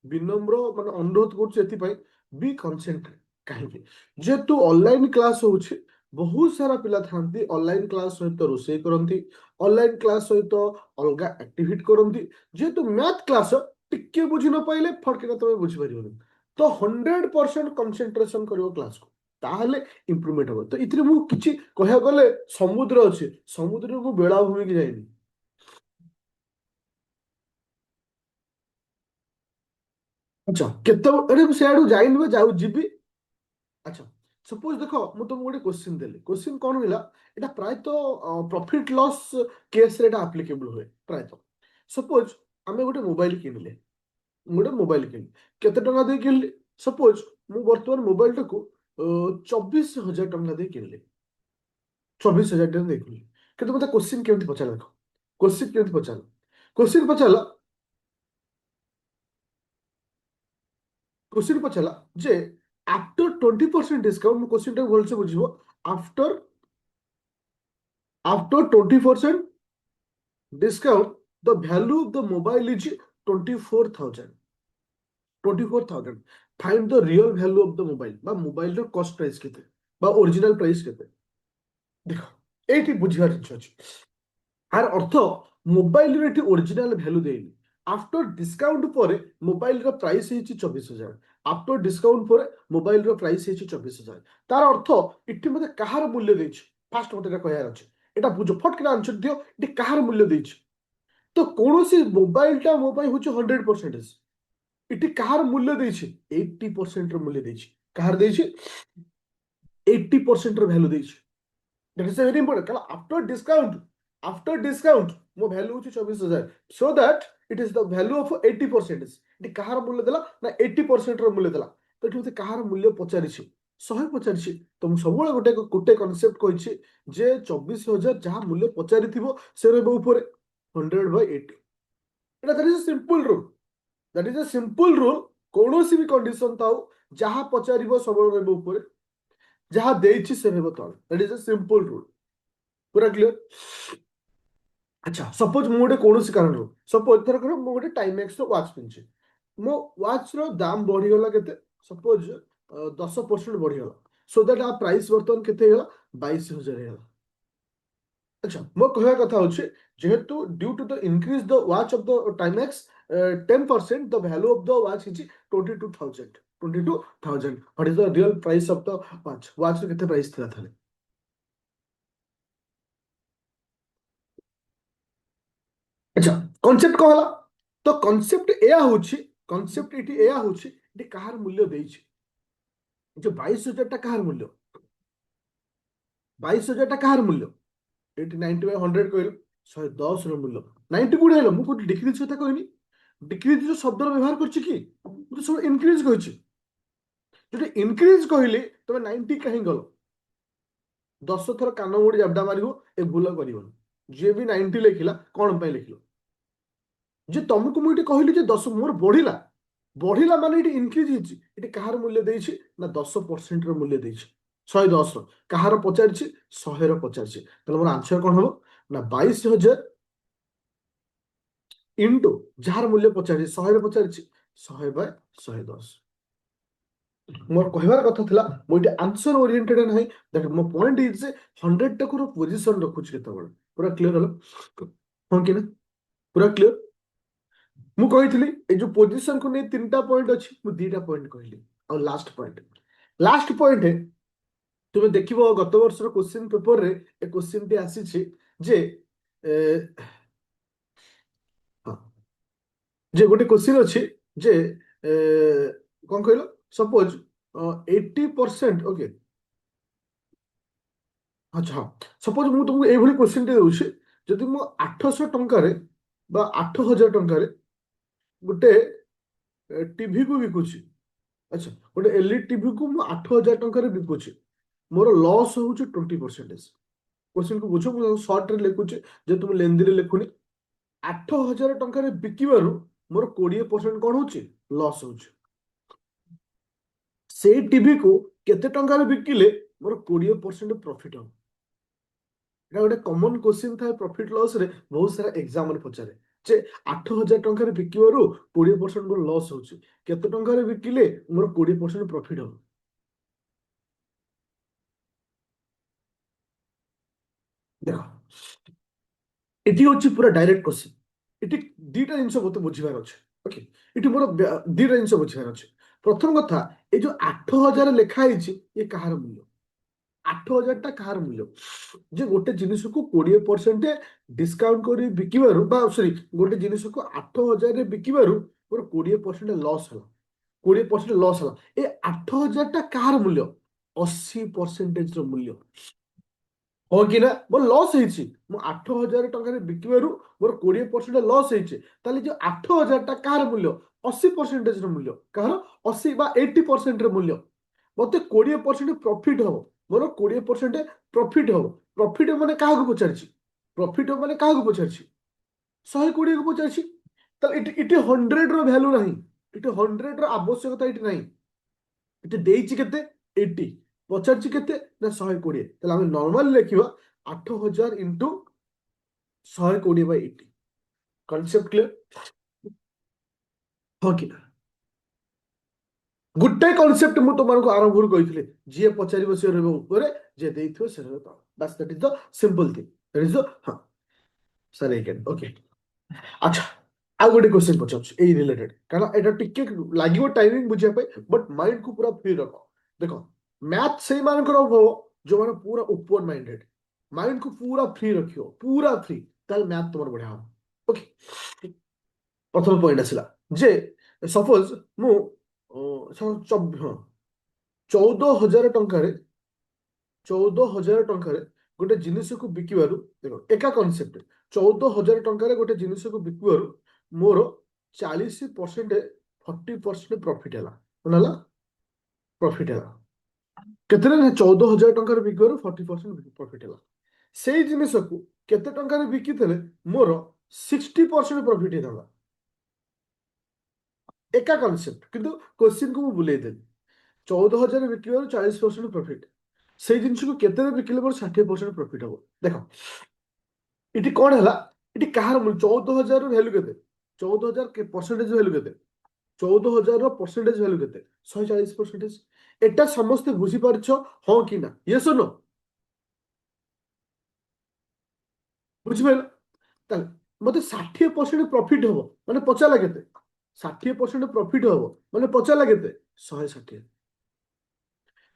ବିନମ୍ର ମାନେ ଅନୁରୋଧ କରୁଛି ଏଥିପାଇଁ, ବି କନସେଣ୍ଟ୍ରେଟ। କାହିଁକି, ଯେହେତୁ ଅନଲାଇନ କ୍ଲାସ ହଉଛି, ବହୁତ ସାରା ପିଲା ଥାନ୍ତି ଅନଲାଇନ କ୍ଲାସ ସହିତ ରୋଷେଇ କରନ୍ତି, ଅନଲାଇନ କ୍ଲାସ ସହିତ ଅଲଗା ଆକ୍ଟିଭିଟି କରନ୍ତି। ଯେହେତୁ ମ୍ୟାଥ କ୍ଲାସ ଟିକେ ବୁଝି ନ ପାଇଲେ ଫଟକିନା ତମେ ବୁଝିପାରିବନି, ତ 100% କନସେନ୍ଟ୍ରେସନ କରିବ କ୍ଲାସକୁ, ତାହେଲେ ଇମ୍ପ୍ରୁଭମେଣ୍ଟ ହବ। ତ ଏଥିରେ ମୁଁ କିଛି କହିବାକୁ ଗଲେ ସମୁଦ୍ର ଅଛି, ସମୁଦ୍ରରେ ମୁଁ ବେଳାଭୂମି କି ଯାଇନି। ଆଚ୍ଛା, କେତେବେଳେ ମୁଁ ସେଆଡୁ ଯାଇନି ବା ଯାଉ ଯିବି। ଆଚ୍ଛା, ସପୋଜ ଦେଖ ମୁଁ ତମକୁ ଗୋଟେ କୋଶ୍ଚିନ୍ ଦେଲି, କୋଶ୍ଚିନ୍ କଣ ହେଲା, ଏଇଟା ପ୍ରାୟତଃ ପ୍ରଫିଟ ଲସ୍ କେସରେ ଏଟା ଆପ୍ଲିକେବୁଲ ହୁଏ ପ୍ରାୟତଃ। ସପୋଜ ଆମେ ଗୋଟେ ମୋବାଇଲ କିଣିଲେ, ମୁଁ ଗୋଟେ ମୋବାଇଲ କିଣିଲି, କେତେ ଟଙ୍କା ଦେଇ କିଣିଲି, ସପୋଜ ମୁଁ ବର୍ତ୍ତମାନ ମୋବାଇଲଟାକୁ 24,000 ଟଙ୍କା ଦେଇ କିଣିଲି, 24,000 ଟଙ୍କା ଦେଇ କିଣିଲି। କିନ୍ତୁ ମତେ କୋଶ୍ଚିନ୍ କେମିତି ପଚାରିଲା ଦେଖ, କୋଶ୍ଚିନ୍ କେମିତି ପଚାରିଲା, କୋଶ୍ଚିନ୍ ପଚାରିଲା, କୋଶ୍ଚିନ୍ ପଚାରିଲା ଯେ ଆଫ୍ଟର 20% ଡିସକାଉଣ୍ଟ, ମୁଁ କୋଶ୍ଚିନ୍ଟାକୁ ଭଲସେ ବୁଝିବ, after after 20% discount the value of the mobile is 24,000, 24,000, find the real value of the mobile বা মোবাইলର কস্ট প্রাইস কেতে বা অরিজিনাল প্রাইস কেতে। ଦେଖ এইটি বুঝিবার জিনিস ଅଛି, আর অর্থ মোবাইলର এটি অরিজিনাল ভ্যালু ଦେଇନି, আফটর ডিসকাউন্ট পরে মোবাইলର প্রাইস ହେଇଛି 24,000, আফটর ডিসকাউন্ট পরে মোবাইলର প্রাইস ହେଇଛି 24,000। তার অর্থ এটি মতে কাহার মূল্য ଦେଇଛି, ফার্স্ট মতে এটা କହିବାର ଅଛି, এটা বুঝো ফটকিনা আনসার দিও, এটি কাহার মূল্য ଦେଇଛି। তো কୌଣସି ମୋବାଇଲଟା ମୋ ପାଇଁ ହଉଛି 100%, ଏଠି କାହାର ମୂଲ୍ୟ ଦେଇଛି, 80%ର ମୂଲ୍ୟ ଦେଇଛି। କାହାର ଦେଇଛି, 80%ର ଭ୍ୟାଲୁ ଦେଇଛି। That is a very important, କାରଣ after discount ମୋ ଭ୍ୟାଲୁ ହଉଛି 24,000, so that it is the value of 80%। ଏଠି କାହାର ମୂଲ୍ୟ ଦେଲା ନା 80%ର ମୂଲ୍ୟ ଦେଲା। ତ ଏଠି ମତେ କାହାର ମୂଲ୍ୟ ପଚାରିଛି, 100 ପଚାରିଛି। ତ ମୁଁ ସବୁବେଳେ ଗୋଟେ ଗୋଟେ କନସେପ୍ଟ କହିଛି ଯେ 24,000 ଯାହା ମୂଲ୍ୟ ପଚାରିଥିବ ସେ ରହିବ ଉପରେ, 100/80। ଏଇଟା that is simple rule, that is a simple rule. କୌଣସି ବି କଣ୍ଡିସନ ଥାଉ, ଯାହା ପଚାରିବ ସବୁବେଳେ ରହିବ ଉପରେ, ଯାହା ଦେଇଛି ସେ ରହିବ ତଳେ। That is a simple rule, ପୁରା କ୍ଲିୟର। ଆଚ୍ଛା ସପୋଜ ମୁଁ ଗୋଟେ କୌଣସି କାରଣରୁ ସପୋଜ ଧର ମୁଁ ଗୋଟେ ଟାଇମେକ୍ସ ର ୱାଚ୍ ପିନ୍ଧୁଛି, ମୋ ୱାଚ୍ ର ଦାମ ବଢିଗଲା କେତେ, ସପୋଜ 10% ବଢିଗଲା, ସୋ ଦ୍ୟାଟ ଆ ପ୍ରାଇସ୍ ବର୍ତ୍ତମାନ କେତେ ହେଇଗଲା, 22,000 ହେଇଗଲା। ଆଚ୍ଛା ମୋ କହିବା କଥା ହଉଛି ଯେହେତୁ due to the increase the watch of the Timex 10% the value of the watch is 22,000, 22,000 what is the real price of the watch, watch ର କେତେ ପ୍ରାଇସ୍ ଥିଲା ତାହେଲେ? ଆଚ୍ଛା କନସେପ୍ଟ କଣ ହେଲା, ତ କନସେପ୍ଟ ଏୟା ହଉଛି, କନସେପ୍ଟ ଏଠି ଏୟା ହଉଛି ଏଠି କାହାର ମୂଲ୍ୟ ଦେଇଛି, ଏ ଯୋଉ 22,000 ଟା କାହାର ମୂଲ୍ୟ, 22,000 ଟା କାହାର ମୂଲ୍ୟ, ଏଇଠି 90/100 କହିଲ 110 ର ମୂଲ୍ୟ, 90 କୋଉଠି ହେଲା, ମୁଁ କୋଉଠି ଡିକ୍ରିଜ କଥା କହିନି, ଡିକ୍ରିଜ ଯୋଉ ଶବ୍ଦର ବ୍ୟବହାର କରୁଛି କି, ମୁଁ ତ ସବୁ ଇନକ୍ରିଜ କହିଛି, ଯଦି ଇନକ୍ରିଜ କହିଲି ତମେ 90 କାହିଁ ଗଲ, 10 ଥର କାନ ମୋଡ଼ି ଜାବଡା ମାରିବ, ଏ ଭୁଲ କରିବନି, ଯିଏ ବି 90 ଲେଖିଲା କଣ ପାଇଁ ଲେଖିଲ, ଯେ ତମକୁ ମୁଁ ଏଠି କହିଲି ଯେ 10 ମୋର ବଢିଲା, ବଢିଲା ମାନେ ଏଠି ଇନକ୍ରିଜ ହେଇଛି, ଏଠି କାହାର ମୂଲ୍ୟ ଦେଇଛି ନା 10% ର ମୂଲ୍ୟ ଦେଇଛି, 110 ର, କାହାର ପଚାରିଛି 100 ର ପଚାରିଛି, ତାହେଲେ ମୋର ଆନ୍ସର କଣ ହବ ନା 22,000 ଇଣ୍ଟୁ ଯାହାର ମୂଲ୍ୟ ପଚାରିଛି 100 ରେ ପଚାରିଛି 100/110। ମୋର କହିବାର କଥା ଥିଲା ମୁଁ ଏଠି ଆନ୍ସର ଓରିଏଣ୍ଟେଡ ନାହିଁ, ଦେଖ ମୋ ପଏଣ୍ଟ ଇଜ ଯେ 100 ଟାକୁ ପୋଜିସନ ରଖୁଛି କେତେବେଳେ, ପୁରା କ୍ଲିୟର ହେଲା ହଁ କି ନା, ପୁରା କ୍ଲିୟର। ମୁଁ କହିଥିଲି ଏଇ ଯୋଉ ପୋଜିସନକୁ ନେଇ 3ଟା ପଏଣ୍ଟ ଅଛି, ମୁଁ 2ଟା ପଏଣ୍ଟ କହିଲି, ଆଉ ଲାଷ୍ଟ ପଏଣ୍ଟ ତୁମେ ଦେଖିବ ଗତ ବର୍ଷର କ୍ୱେଶ୍ଚିନ୍ ପେପରରେ ଏ କ୍ୱେଶ୍ଚିନ୍ ଟି ଆସିଛି ଯେ ହଁ, ଯେ ଗୋଟେ କ୍ୱେଶ୍ଚିନ୍ ଅଛି ଯେ କଣ କହିଲ, ସପୋଜ 80%, ଓକେ ଆଚ୍ଛା ହଁ, ସପୋଜ ମୁଁ ତୁମକୁ ଏଇଭଳି କ୍ୱେଶ୍ଚିନ୍ ଟି ଦେଉଛି, ଯଦି ମୁଁ 800 ଟଙ୍କାରେ ବା 8,000 ଟଙ୍କାରେ ଗୋଟେ ଟିଭିକୁ ବିକୁଛି, ଆଚ୍ଛା ଗୋଟେ ଏଲଇଡି ଟିଭିକୁ ମୁଁ 8,000 ଟଙ୍କାରେ ବିକୁଛି, ମୋର ଲସ୍ ହଉଛି 20%। କ୍ୱେଶ୍ଚିନ୍କୁ ବୁଝ, ମୁଁ ସର୍ଟରେ ଲେଖୁଛି ଯେହେତୁ ମୁଁ ଲେନ୍ଦିରେ ଲେଖୁନି, 8,000 ଟଙ୍କାରେ ବିକିବାରୁ ମୋର 20% କଣ ହଉଛି, ଲସ୍ ହଉଛି, ସେଇ ଟିଭିକୁ କେତେ ଟଙ୍କାରେ ବିକିଲେ ମୋର 20% ପ୍ରଫିଟ ହବ, এটা ଗୋଟେ କମନ କ୍ୱେଶ୍ଚିନ୍ ଥାଏ ପ୍ରଫିଟ ଲସ୍ ରେ, ବହୁତ ସାରା ଏକ୍ସାମ୍ପଲ ପଚାରେ ଯେ 8,000 ଟଙ୍କାରେ ବିକିବାରୁ 20% ମୋର ଲସ୍ ହଉଛି, କେତେ ଟଙ୍କାରେ ବିକିଲେ ମୋର 20% ପ୍ରଫିଟ ହବ, ଦେଖ ଏଠି ହଉଛି ପୁରା ଡାଇରେକ୍ଟ କ୍ୱେଶ୍ଚିନ୍, ଏଠି 2ଟା ଜିନିଷ ମତେ ବୁଝିବାର ଅଛି, ଓକେ ଏଠି ମୋର 2ଟା ଜିନିଷ ବୁଝିବାର ଅଛି, ପ୍ରଥମ କଥା ଏଇ ଯୋଉ 8,000 ଲେଖା ହେଇଛି ଏ କାହାର ମୂଲ୍ୟ, 8,000 ଟା କାହାର ମୂଲ୍ୟ, ଯେ ଗୋଟେ ଜିନିଷକୁ 20% ଡିସକାଉଣ୍ଟ କରି ବିକିବାରୁ ବା ସରି ଗୋଟେ ଜିନିଷକୁ 8,000ରେ ବିକିବାରୁ ମୋର 20% ଲସ୍ ହେଲା, 20% ଲସ୍ ହେଲା, ଏ 8,000 ଟା କାହାର ମୂଲ୍ୟ, 80% ର ମୂଲ୍ୟ, ହଁ କି ନା, ମୋର ଲସ୍ ହେଇଛି, ମୁଁ 8,000 ଟଙ୍କାରେ ବିକିବାରୁ ମୋର 20% ଲସ୍ ହେଇଛି, ତାହେଲେ ଯୋଉ 8,000 ଟା କାହାର ମୂଲ୍ୟ, 80% ର ମୂଲ୍ୟ, କାହାର 80 ବା 80% ର ମୂଲ୍ୟ, ମତେ 20% ପ୍ରଫିଟ ହବ, ମୋର 20% ପ୍ରଫିଟ ହବ, ପ୍ରଫିଟ ମାନେ କାହାକୁ ପଚାରିଛି, ପ୍ରଫିଟ ମାନେ କାହାକୁ ପଚାରିଛି, 120କୁ ପଚାରିଛି, ତାହେଲେ ଏଠି ଏଠି 100ର ଭ୍ୟାଲୁ ନାହିଁ, ଏଠି 100ର ଆବଶ୍ୟକତା ଏଠି ନାହିଁ, ଏଠି ଦେଇଛି କେତେ 80, ପଚାରିଛି କେତେ ନା 120, ତାହେଲେ ଆମେ ନର୍ମାଲି ଲେଖିବା 8,000 ଇଣ୍ଟୁ 120/80, କନସେପ୍ଟ କ୍ଲିୟର ହଁ କି ନା, ଗୋଟେ କନସେପ୍ଟ ମୁଁ ତୁମମାନଙ୍କୁ ଆରମ୍ଭରୁ କହିଥିଲି, ଯିଏ ପଚାରିବ ସେ ରହିବ ଉପରେ, ଯିଏ ଦେଇଥିବ ସେ ରହିବ ତଳେ, ବାସ୍ that is the simple thing, that is the ହଁ ସାର୍ ଏଗେନ୍ ଓକେ। ଆଚ୍ଛା ଆଉ ଗୋଟେ କ୍ୱେଶ୍ଚନ ପଚାରୁଛି ଏଇ ରିଲେଟେଡ, କାରଣ ଏଇଟା ଟିକେ ଲାଗିବ ଟାଇମିଂ ବୁଝିବା ପାଇଁ, ବଟ୍ ମାଇଣ୍ଡକୁ ପୁରା ଫ୍ରି ରଖ, ଦେଖ ମ୍ୟାଥ ସେଇମାନଙ୍କର ହବ ଯୋଉମାନେ ପୁରା ଓପନ ମାଇଣ୍ଡେଡ, ମାଇଣ୍ଡକୁ ପୁରା ଫ୍ରି ରଖିବ, ପୁରା ଫ୍ରି, ତାହେଲେ ମ୍ୟାଥ ତମର ବଢିଆ ହବ, ଓକେ। ପ୍ରଥମ ପଏଣ୍ଟ ଆସିଲା ଯେ ସପୋଜ ମୁଁ ହଁ 14,000 ଟଙ୍କାରେ, 14,000 ଟଙ୍କାରେ ଗୋଟେ ଜିନିଷକୁ ବିକିବାରୁ, ଦେଖ ଏକା କନସେପ୍ଟ, 14,000 ଟଙ୍କାରେ ଗୋଟେ ଜିନିଷକୁ ବିକିବାରୁ ମୋର 40%, 40% ପ୍ରଫିଟ ହେଲା, କଣ ହେଲା, ପ୍ରଫିଟ ହେଲା, କେତେରେ ନା 14,000 ଟଙ୍କାରେ ବିକିବାରୁ 40% ପ୍ରଫିଟ ହେଲା, ସେଇ ଜିନିଷକୁ କେତେ ଟଙ୍କାରେ ବିକିଥିଲେ ମୋର 60% ପ୍ରଫିଟ ହେଇଥାନ୍ତା, ଏକା କନସେପ୍ଟ କିନ୍ତୁ କ୍ୱେଶ୍ଚିନ୍କୁ ମୁଁ ବୁଲେଇ ଦେଲି, 14,000 ବିକିବାରୁ 40% ପ୍ରଫିଟ, ସେଇ ଜିନିଷକୁ କେତେରେ ବିକିଲେ ମୋର 60% ପ୍ରଫିଟ ହବ, ଦେଖ ଏଠି କଣ ହେଲା, ଏଠି କାହାର ମୂଲ୍ୟ 14,000 ଭ୍ୟାଲୁ କେତେ? 14,000 ପରସେଣ୍ଟେଜ ଭ୍ୟାଲୁ କେତେ? 14,000 ପରସେଣ୍ଟେଜ ଭ୍ୟାଲୁ କେତେ? 140%। এটা ସମସ୍ତେ ବୁଝିପାରୁଛ ହଁ କି ନା? ୟେସ୍ ଅ ନୋ? ବୁଝିପାରିଲ? ତାହେଲେ ମତେ 60% ପ୍ରଫିଟ ହବ ମାନେ ପଚାରିଲା କେତେ? 60% ପ୍ରଫିଟ ହବ ମାନେ ପଚାରିଲା କେତେ? 160।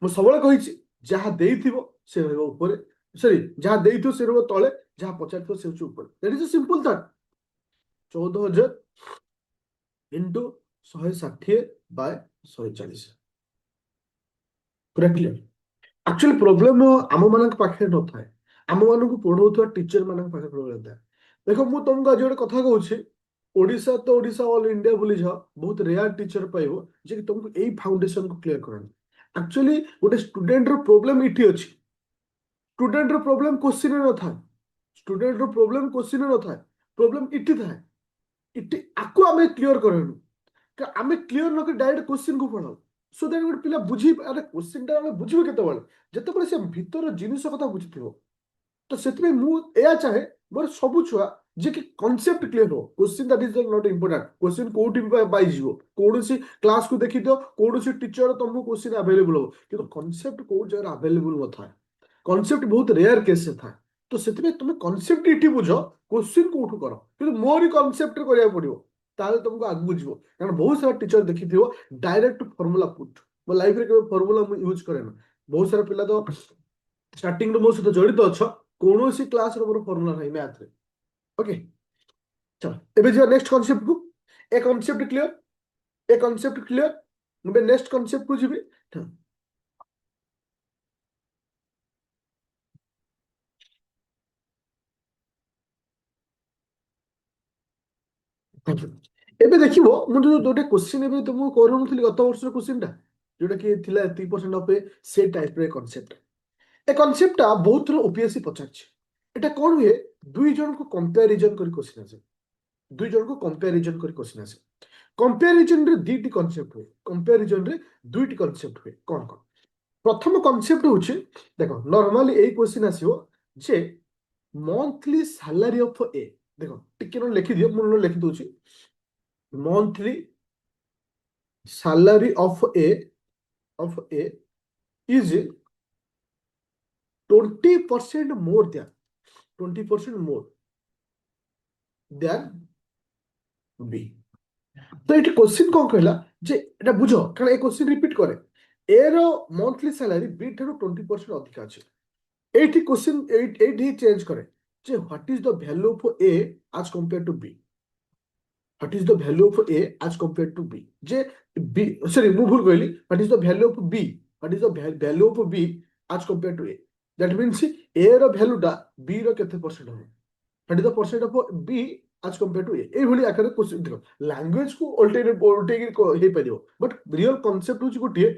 ମୁଁ ସବୁବେଳେ କହିଛି ଯାହା ଦେଇଥିବ ସେ ରହିବ ଉପରେ, ସରି ଯାହା ଦେଇଥିବ ସେ ରହିବ ତଳେ, ଯାହା ପଚାରିଥିବ ସେ ହଉଛି ଉପରେ। That is simple that. 14,000 into 160 ବାय 140। ପୁରା କ୍ଲିୟର? ଆକ୍ଚୁଆଲି ପ୍ରୋବ୍ଲେମ ଆମ ମାନଙ୍କ ପାଖରେ ନଥାଏ, ଆମ ମାନଙ୍କୁ ପଢଉଥିବା ଟିଚର ମାନଙ୍କ ପାଖରେ ପ୍ରୋବ୍ଲେମ ଥାଏ। ଦେଖ ମୁଁ ତମକୁ ଆଜି ଗୋଟେ କଥା କହୁଛି, ଓଡ଼ିଶା ତ ଓଡ଼ିଶା ଅଲ ଇଣ୍ଡିଆ ବୁଲି ଯାଅ, ବହୁତ ରେୟାର ଟିଚର ପାଇବ ଯେ କି ତମକୁ ଏଇ ଫାଉଣ୍ଡେସନ କୁ କ୍ଲିୟର କରନ୍ତି। ଆକ୍ଚୁଆଲି ଗୋଟେ ଷ୍ଟୁଡେଣ୍ଟର ପ୍ରୋବ୍ଲେମ ଏଠି ଅଛି। ଷ୍ଟୁଡେଣ୍ଟର ପ୍ରୋବ୍ଲେମ କୋଶ୍ଚିନରେ ନଥାଏ, ଷ୍ଟୁଡେଣ୍ଟର ପ୍ରୋବ୍ଲେମ କୋଶ୍ଚିନରେ ନଥାଏ, ପ୍ରୋବ୍ଲେମ ଇଠି ଥାଏ। ଇଠି ଆକୁ ଆମେ କ୍ଲିୟର କରେନୁ, ଆମେ କ୍ଲିୟର ନ କରି ଡାଇରେକ୍ଟ କୋଶ୍ଚିନ୍ କୁ ପଢାଉ। ସୋ ଦ୍ୟାଟ ଗୋଟେ ପିଲା ବୁଝି, ଆରେ କୋଶ୍ଚିନ୍ ଟା ଆମେ ବୁଝିବ କେତେବେଳେ? ଯେତେବେଳେ ସେ ଭିତର ଜିନିଷ କଥା ବୁଝିଥିବ। ତ ସେଥିପାଇଁ ମୁଁ ଏଇଆ ଚାହେଁ ମୋର ସବୁ ଛୁଆ ଯେ କି କନସେପ୍ଟ କ୍ଲିୟର ହବ। Question that is not important. Question କୋଉଠି ବି ପାଇଯିବ, କୌଣସି କ୍ଲାସକୁ ଦେଖିଦିଅ, କୌଣସି ଟିଚର ତମକୁ କୋଶ୍ଚିନ୍ ଆଭେଲେବୁଲ ହବ, କିନ୍ତୁ କନସେପ୍ଟ କୋଉ ଜାଗାରେ ଆଭେଲେବୁଲ ନଥାଏ। କନସେପ୍ଟ ବହୁତ ରେୟାର କେସରେ ଥାଏ। ତ ସେଥିପାଇଁ ତମେ କନସେପ୍ଟ ଏଠି ବୁଝ, କୋଶ୍ଚିନ୍ କୋଉଠୁ କର, କିନ୍ତୁ ମୋରି କନସେପ୍ଟରେ କରିବାକୁ ପଡିବ, ତାହେଲେ ତମକୁ ଆଗକୁ ଯିବ। କାରଣ ବହୁତ ସାରା ଟିଚର ଦେଖିଥିବ ଡାଇରେକ୍ଟ ଫର୍ମୁଲା ପୁଟ୍। ମୋ ଲାଇଫରେ କେବେ ଫର୍ମୁଲା ମୁଁ ୟୁଜ କରେ ନା। ବହୁତ ସାରା ପିଲା ତ ଷ୍ଟାର୍ଟିଂରୁ ମୋ ସହିତ ଜଡ଼ିତ ଅଛ, କୌଣସି କ୍ଲାସର ମୋର ଫର୍ମୁଲା ନାହିଁ ମ୍ୟାଥରେ। ଓକେ, ଚଲ ଏବେ ଯିବା ନେକ୍ସଟ କନସେପ୍ଟକୁ। ଏ କନସେପ୍ଟ କ୍ଲିୟର? ଏ କନସେପ୍ଟ କ୍ଲିୟର? ମୁଁ ଏବେ ନେକ୍ସଟ କନସେପ୍ଟକୁ ଯିବି। ଏବେ ଦେଖିବ ମୁଁ ଯୋଉ ଗୋଟେ କୋଶ୍ଚିନ୍ ଏବେ ତୁମକୁ କରୁନଥିଲି ଗତ ବର୍ଷର କୋଶ୍ଚିନ୍ଟା, ଯୋଉଟା କି ଥିଲା 3% ଅଫ୍ ସେ ଟାଇପ୍ର କନସେପ୍ଟ। ଏ କନସେପ୍ଟଟା ବହୁତ ଥର ଓପିଏସସି ପଚାରିଛି। ଏଟା କଣ ହୁଏ? ଦୁଇ ଜଣଙ୍କୁ କମ୍ପାରିଜନ କରି କୋଶ୍ଚିନ୍ ଆସେ। ଦୁଇ ଜଣଙ୍କୁ କମ୍ପାରିଜନ କରି କୋଶ୍ଚିନ୍ ଆସେ। କମ୍ପାରିଜନରେ ଦୁଇଟି କନସେପ୍ଟ ହୁଏ, କମ୍ପାରିଜନରେ ଦୁଇଟି କନସେପ୍ଟ ହୁଏ। କଣ କଣ? ପ୍ରଥମ କନସେପ୍ଟ ହଉଛି, ଦେଖ ନର୍ମାଲି ଏଇ କୋଶ୍ଚିନ୍ ଆସିବ ଯେ ମନ୍ଥଲି ସାଲାରୀ ଅଫ ଏ। ଦେଖ ଟିକେ ନହେଲେ ଲେଖିଦିଅ, ମୁଁ ନହେଲେ ଲେଖିଦଉଛି। Monthly salary of a is 20% more than 20% more than B। তো ଏଠି କୋଶ୍ଚିନ୍ କଣ କହିଲା ଯେ ଏଟା ବୁଝ, କାରଣ ଏ କୋଶ୍ଚିନ୍ ରିପିଟ୍ କରେ। ଏ ର ମନ୍ଥଲି ସାଲାରୀ ବି ଠାରୁ 20% ଅଧିକା ଅଛି। এইটি কোশ্চিন এইটি চেঞ্জ করে যে what is the value of A as compare to B. What is the value of A as compare to B, যে বি, সরি ମୁଁ ভুল କହିଲି, what is the value of B, what is the value of B as compare to A. That means A ର ভ্যালুটা B ର କେତେ percent ହବ, what is the percent of B as compare to A. এইଭଳି ଆକାରରେ question ଦେଖ, ଲାଙ୍ଗୁଏଜକୁ ଓଲଟେଇକି ହେଇପାରିବ, but real concept ହଉଛି ଗୋଟିଏ,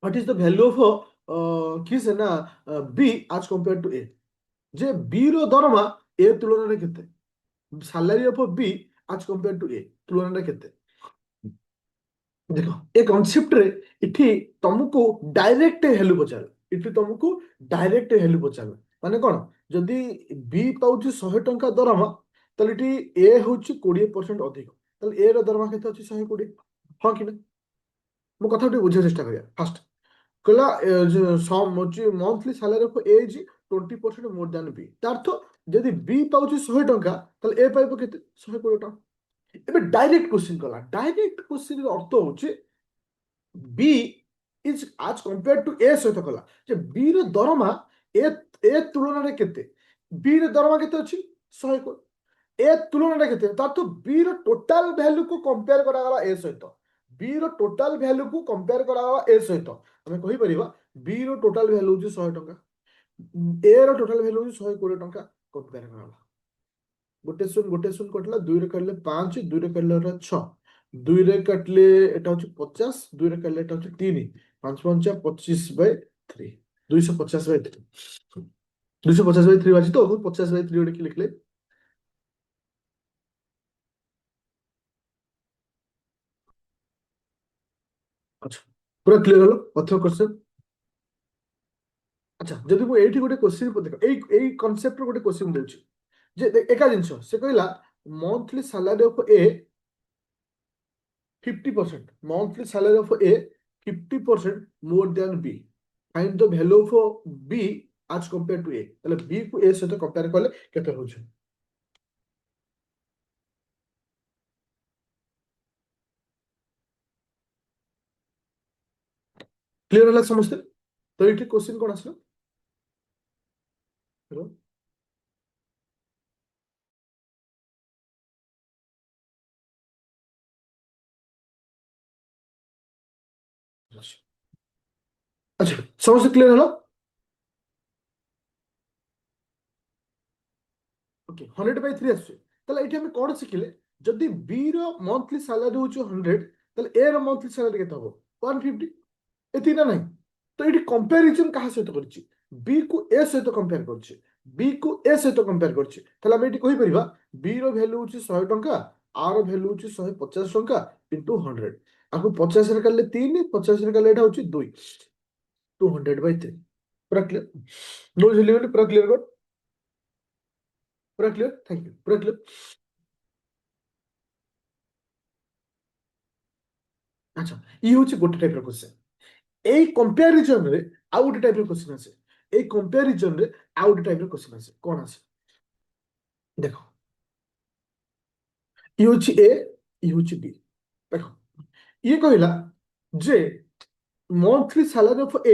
what is the value of କିସ ନା বি আজ কম্পেয়ার টু এ, যে বি ର ଦରମା ଏ ତୁଳନାରେ କେତେ, ସାଲାରୀ ଅଫ ବି ଆଜ କମ୍ପେୟାର ଟୁ ଏ ତୁଳନାରେ କେତେ। ଦେଖ ଏ କନସେପ୍ଟରେ ଏଠି ତମକୁ ଡାଇରେକ୍ଟ ଭ୍ୟାଲୁ ପଚାର, ଏଠି ତମକୁ ଡାଇରେକ୍ଟ ଭ୍ୟାଲୁ ପଚାର। ମାନେ କଣ, ଯଦି ବି ପାଉଛି 100 ଟଙ୍କା ଦରମା, ତାହେଲେ ଏଠି ଏ ହଉଛି 20% ଅଧିକ, ତାହେଲେ ଏ ର ଦରମା କେତେ ଅଛି? 120। ହଁ କି ନା? ମୋ କଥା ଟିକେ ବୁଝିବା ଚେଷ୍ଟା କରିବା। ଫାଷ୍ଟ କହିଲା monthly salary of A is 20% ମୋର ଦାନ ବି। ତା ଅର୍ଥ ଯଦି ବି ପାଉଛି 100 ଟଙ୍କା, ତାହେଲେ ଏ ପାଇବ କେତେ? 120 ଟଙ୍କା। ଏବେ ଡାଇରେକ୍ଟ କୋଶ୍ଚିନ୍ କଲା, ଡାଇରେକ୍ଟ କୋଶ୍ଚିନ୍ ଅର୍ଥ ହଉଛି বি ইজ আজ কম্পেয়ার টু এ সହିତ কলা যে বি ର ଦରମା ଏ ତୁଳନାରେ କେତେ। বি ର ଦରମା କେତେ ଅଛି? 100। ଏ ତୁଳନାରେ କେତେ, ତାର ତ বি ର ଟୋଟାଲ ଭ୍ୟାଲୁକୁ କମ୍ପେୟାର କରାଗଲା ଏ ସହିତ। বি ର ଟୋଟାଲ ଭ୍ୟାଲୁକୁ କମ୍ପେୟାର କରାଗଲା ଏ ସହିତ। ଆମେ କହିପାରିବା বি ର ଟୋଟାଲ ଭ୍ୟାଲୁ ହଉଛି 100 ଟଙ୍କା, ଏ ର ଟୋଟାଲ ଭ୍ୟାଲୁ ହଉଛି 120 ଟଙ୍କା, କମ୍ପେୟାର କରାଗଲା। ଗୋଟେ ଶୂନ କଟିଲା, ଦୁଇରେ କାଟିଲେ 5, ଦୁଇରେ କାଟିଲେ 6, ଦୁଇରେ କାଟିଲେ এটা হচ্ছে 50, দুইরে কাটলে এটা হচ্ছে 3, 5 পঞ্চা 25/3, 250/3, 250/3 আছে তো, 50/3 ওটা কি লিখলে? আচ্ছা, পুরো ক্লিয়ার হলো প্রথম কোশ্চেন। আচ্ছা, যদি ମୁଁ ଏଇଠି ଗୋଟେ କୋଶ୍ଚିନ୍, ଦେଖ ଏଇ କନସେପ୍ଟର ଗୋଟେ କୋଶ୍ଚିନ୍ ଦଉଛି, ଯେ ଏକା ଜିନିଷ ସେ କହିଲା monthly salary of A 50%, monthly salary of A 50% more than B. Find the value of B as compared to A. তাহলে B କୁ A ସହିତ compare କଲେ କେତେ ହଉଛି? କ୍ଲିୟର ହେଲା ସମସ୍ତେ? ତ ଏଠି କ୍ୱେଶ୍ଚିନ୍ କଣ ଆସିଲା? ଆଚ୍ଛା ସମସ୍ତେ କ୍ଲିୟର ହେଲା? ଓକେ 100/3 ଆସୁଛି। ତାହେଲେ ଏଠି ଆମେ କଣ ଶିଖିଲେ? ଯଦି B ର ମନ୍ଥଲି ସାଲାରୀ ହଉଛି 100 ତାହେଲେ A ର ମନ୍ଥଲି ସାଲାରୀ କେତେ ହବ? 150। ଏତିକି ନା ନାହିଁ? ତ ଏଠି କମ୍ପାରିଜନ କାହା ସହିତ କରିଛି? B କୁ A ସହିତ କମ୍ପେୟାର କରିଛି। B କୁ A ସହିତ କମ୍ପେୟାର କରିଛି। ତାହେଲେ ଆମେ ଏଠି କହିପାରିବା B ର ଭ୍ୟାଲୁ ହଉଛି 100 ଟଙ୍କା, A ର ଭ୍ୟାଲୁ ହଉଛି 150 ଟଙ୍କା ଇଣ୍ଟୁ 100। ଆକୁ 50 ରେ କାଟିଲେ 3, 50 ରେ କାଟିଲେ ଏଟା ହଉଛି 2, 200/3। ପୁରା କ୍ଲିୟର? नो झेलिबल ପୁରା କ୍ଲିୟର କର? ପୁରା କ୍ଲିୟର? Thank you. ପୁରା କ୍ଲିୟର? ଆଚ୍ଛା ଇ ହଉଛି ଗୋଟେ ଟାଇପର କ୍ୱେଶ୍ଚନ। এই କମ୍ପାରିଜନରେ ଆଉ ଗୋଟେ ଟାଇପର କ୍ୱେଶ୍ଚନ ଆସେ। এই କମ୍ପାରିଜନରେ ଆଉ ଗୋଟେ ଟାଇପର କ୍ୱେଶ୍ଚନ ଆସେ। କଣ ଆସେ? ଦେଖ ଇ ହଉଛି ଏ, ଇ ହଉଛି ବି। ଦେଖ ଇଏ କହିଲା ଯେ ମନ୍ଥଲି ସାଲାରୀ ଅଫ ଏ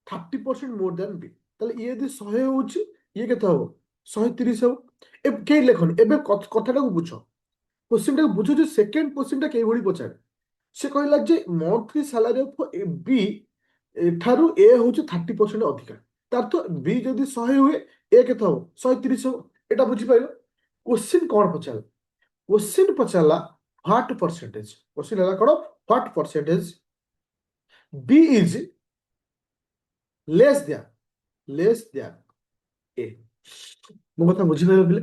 30% ମୋର ଦ୍ୟାନ ବି। ତାହେଲେ ଇଏ ଯଦି 100 ହଉଛି ଇଏ କେତେ ହବ? 130 ହବ। କେହି ଲେଖନି, ଏବେ କଥାଟାକୁ ବୁଝ। क्वेश्चनटाକୁ ବୁଝ ଯେ ସେକେଣ୍ଡ କ୍ୱେଶ୍ଚନଟା କିଭଳି ପଚାରେ। ସେ କହିଲା ଯେ ମନ୍ଥଲି ସାଲାରୀ ଅଫ ବି ଠାରୁ ଏ ହଉଛି 30% ଅଧିକା। ତାର ତ ବି ଯଦି 100 ହୁଏ ଏ କେତେ ହବ? 130 ହବ। ଏଟା ବୁଝିପାରିଲ? क्वेश्चन କଣ ପଚାରିଲା? क्वेश्चन ପଚାରିଲା ହ୍ୱାଟ ପରସେଣ୍ଟେଜ। क्वेश्चन ହେଲା କଣ? What percentage B is less than A। ମୋ କଥା ବୁଝିପାରିଲ ପିଲେ?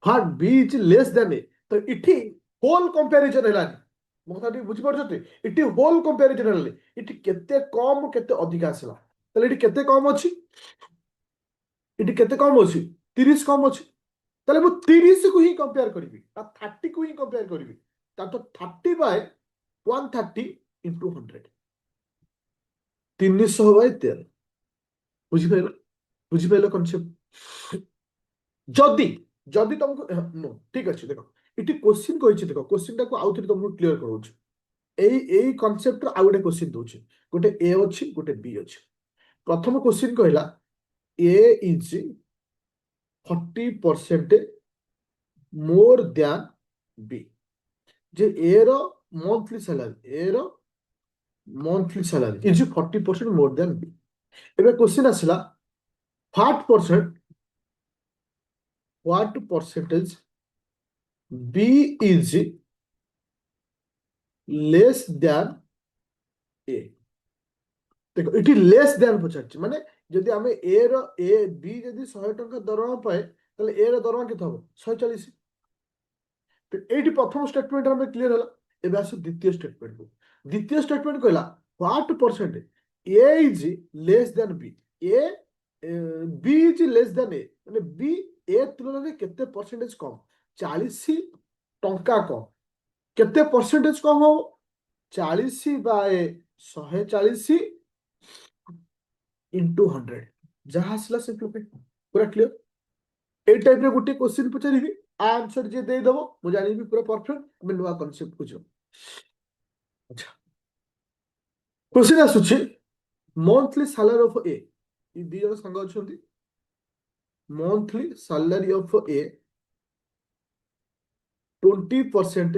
What B is less than A। ତ ଏଠି ହୋଲ କମ୍ପାରିଜନ ହେଲାନି। ମୋ କଥା ଟିକେ ବୁଝିପାରୁଛନ୍ତି? ଏଠି ହୋଲ କମ୍ପାରିଜନ ହେଲାନି। ଏଠି କେତେ କମ କେତେ ଅଧିକା ଆସିଲା। ତାହେଲେ ଏଠି କେତେ କମ ଅଛି? ଏଠି କେତେ କମ ଅଛି? 30 କମ ଅଛି। ତାହେଲେ ମୁଁ 30 କୁ ହିଁ କମ୍ପେୟାର କରିବି, 30 କୁ ହିଁ କମ୍ପେୟାର କରିବି। ତା ତ 30/130 ଇଣ୍ଟୁ 100, 300/13। ବୁଝିପାରିଲ? ବୁଝିପାରିଲ କନସେପ୍ଟ? ଯଦି ଯଦି ତମକୁ नो ଠିକ ଅଛି। ଦେଖ ଏଠି କ୍ୱେଶ୍ଚିନ କହିଛି, ଦେଖ କ୍ୱେଶ୍ଚିନଟାକୁ ଆଉ ଥରେ ତମକୁ କ୍ଲିୟର କରଉଛି। ଏଇ କନସେପ୍ଟର ଆଉ ଗୋଟେ କ୍ୱେଶ୍ଚିନ ଦଉଛି। ଗୋଟେ ଏ ଅଛି, ଗୋଟେ ବି ଅଛି। ପ୍ରଥମ କ୍ୱେଶ୍ଚିନ କହିଲା ଏ ଇଜ 40% मोर द्यान बी। जे ए रो monthly salary is 40% more than B. एबे क्वेश्चन आसला what percentage B is less than A. देखो इटी लेस द्यान पचारछि, माने जदि आमे ए बी जदि 100 टंका दरमा पाए ताले ए रो दरमा केते हबो? 140। तो एटी प्रथम स्टेटमेंट हमें क्लियर होला। एबे आसु द्वितीय स्टेटमेंट को। द्वितीय स्टेटमेंट कहला what percent A is less than B. A B is less than A, माने बी ए तुलना में केते परसेंटेज कम? 40 टंका कम। केते परसेंटेज कम हो? 40/140 इंटू 100 जहाँ आसला सिंपलीफाई। पूरा क्लियर? ए टाइप रे गोटे क्वेश्चन पचारिबी, आंसर जे दे दबो मु जानिबी पूरा परफेक्ट। हम नुआ कांसेप्ट बुझो। अच्छा क्वेश्चन आसुछि मंथली सैलरी ऑफ ए। ई दी जण संग अछंती। Monthly salary of A 20%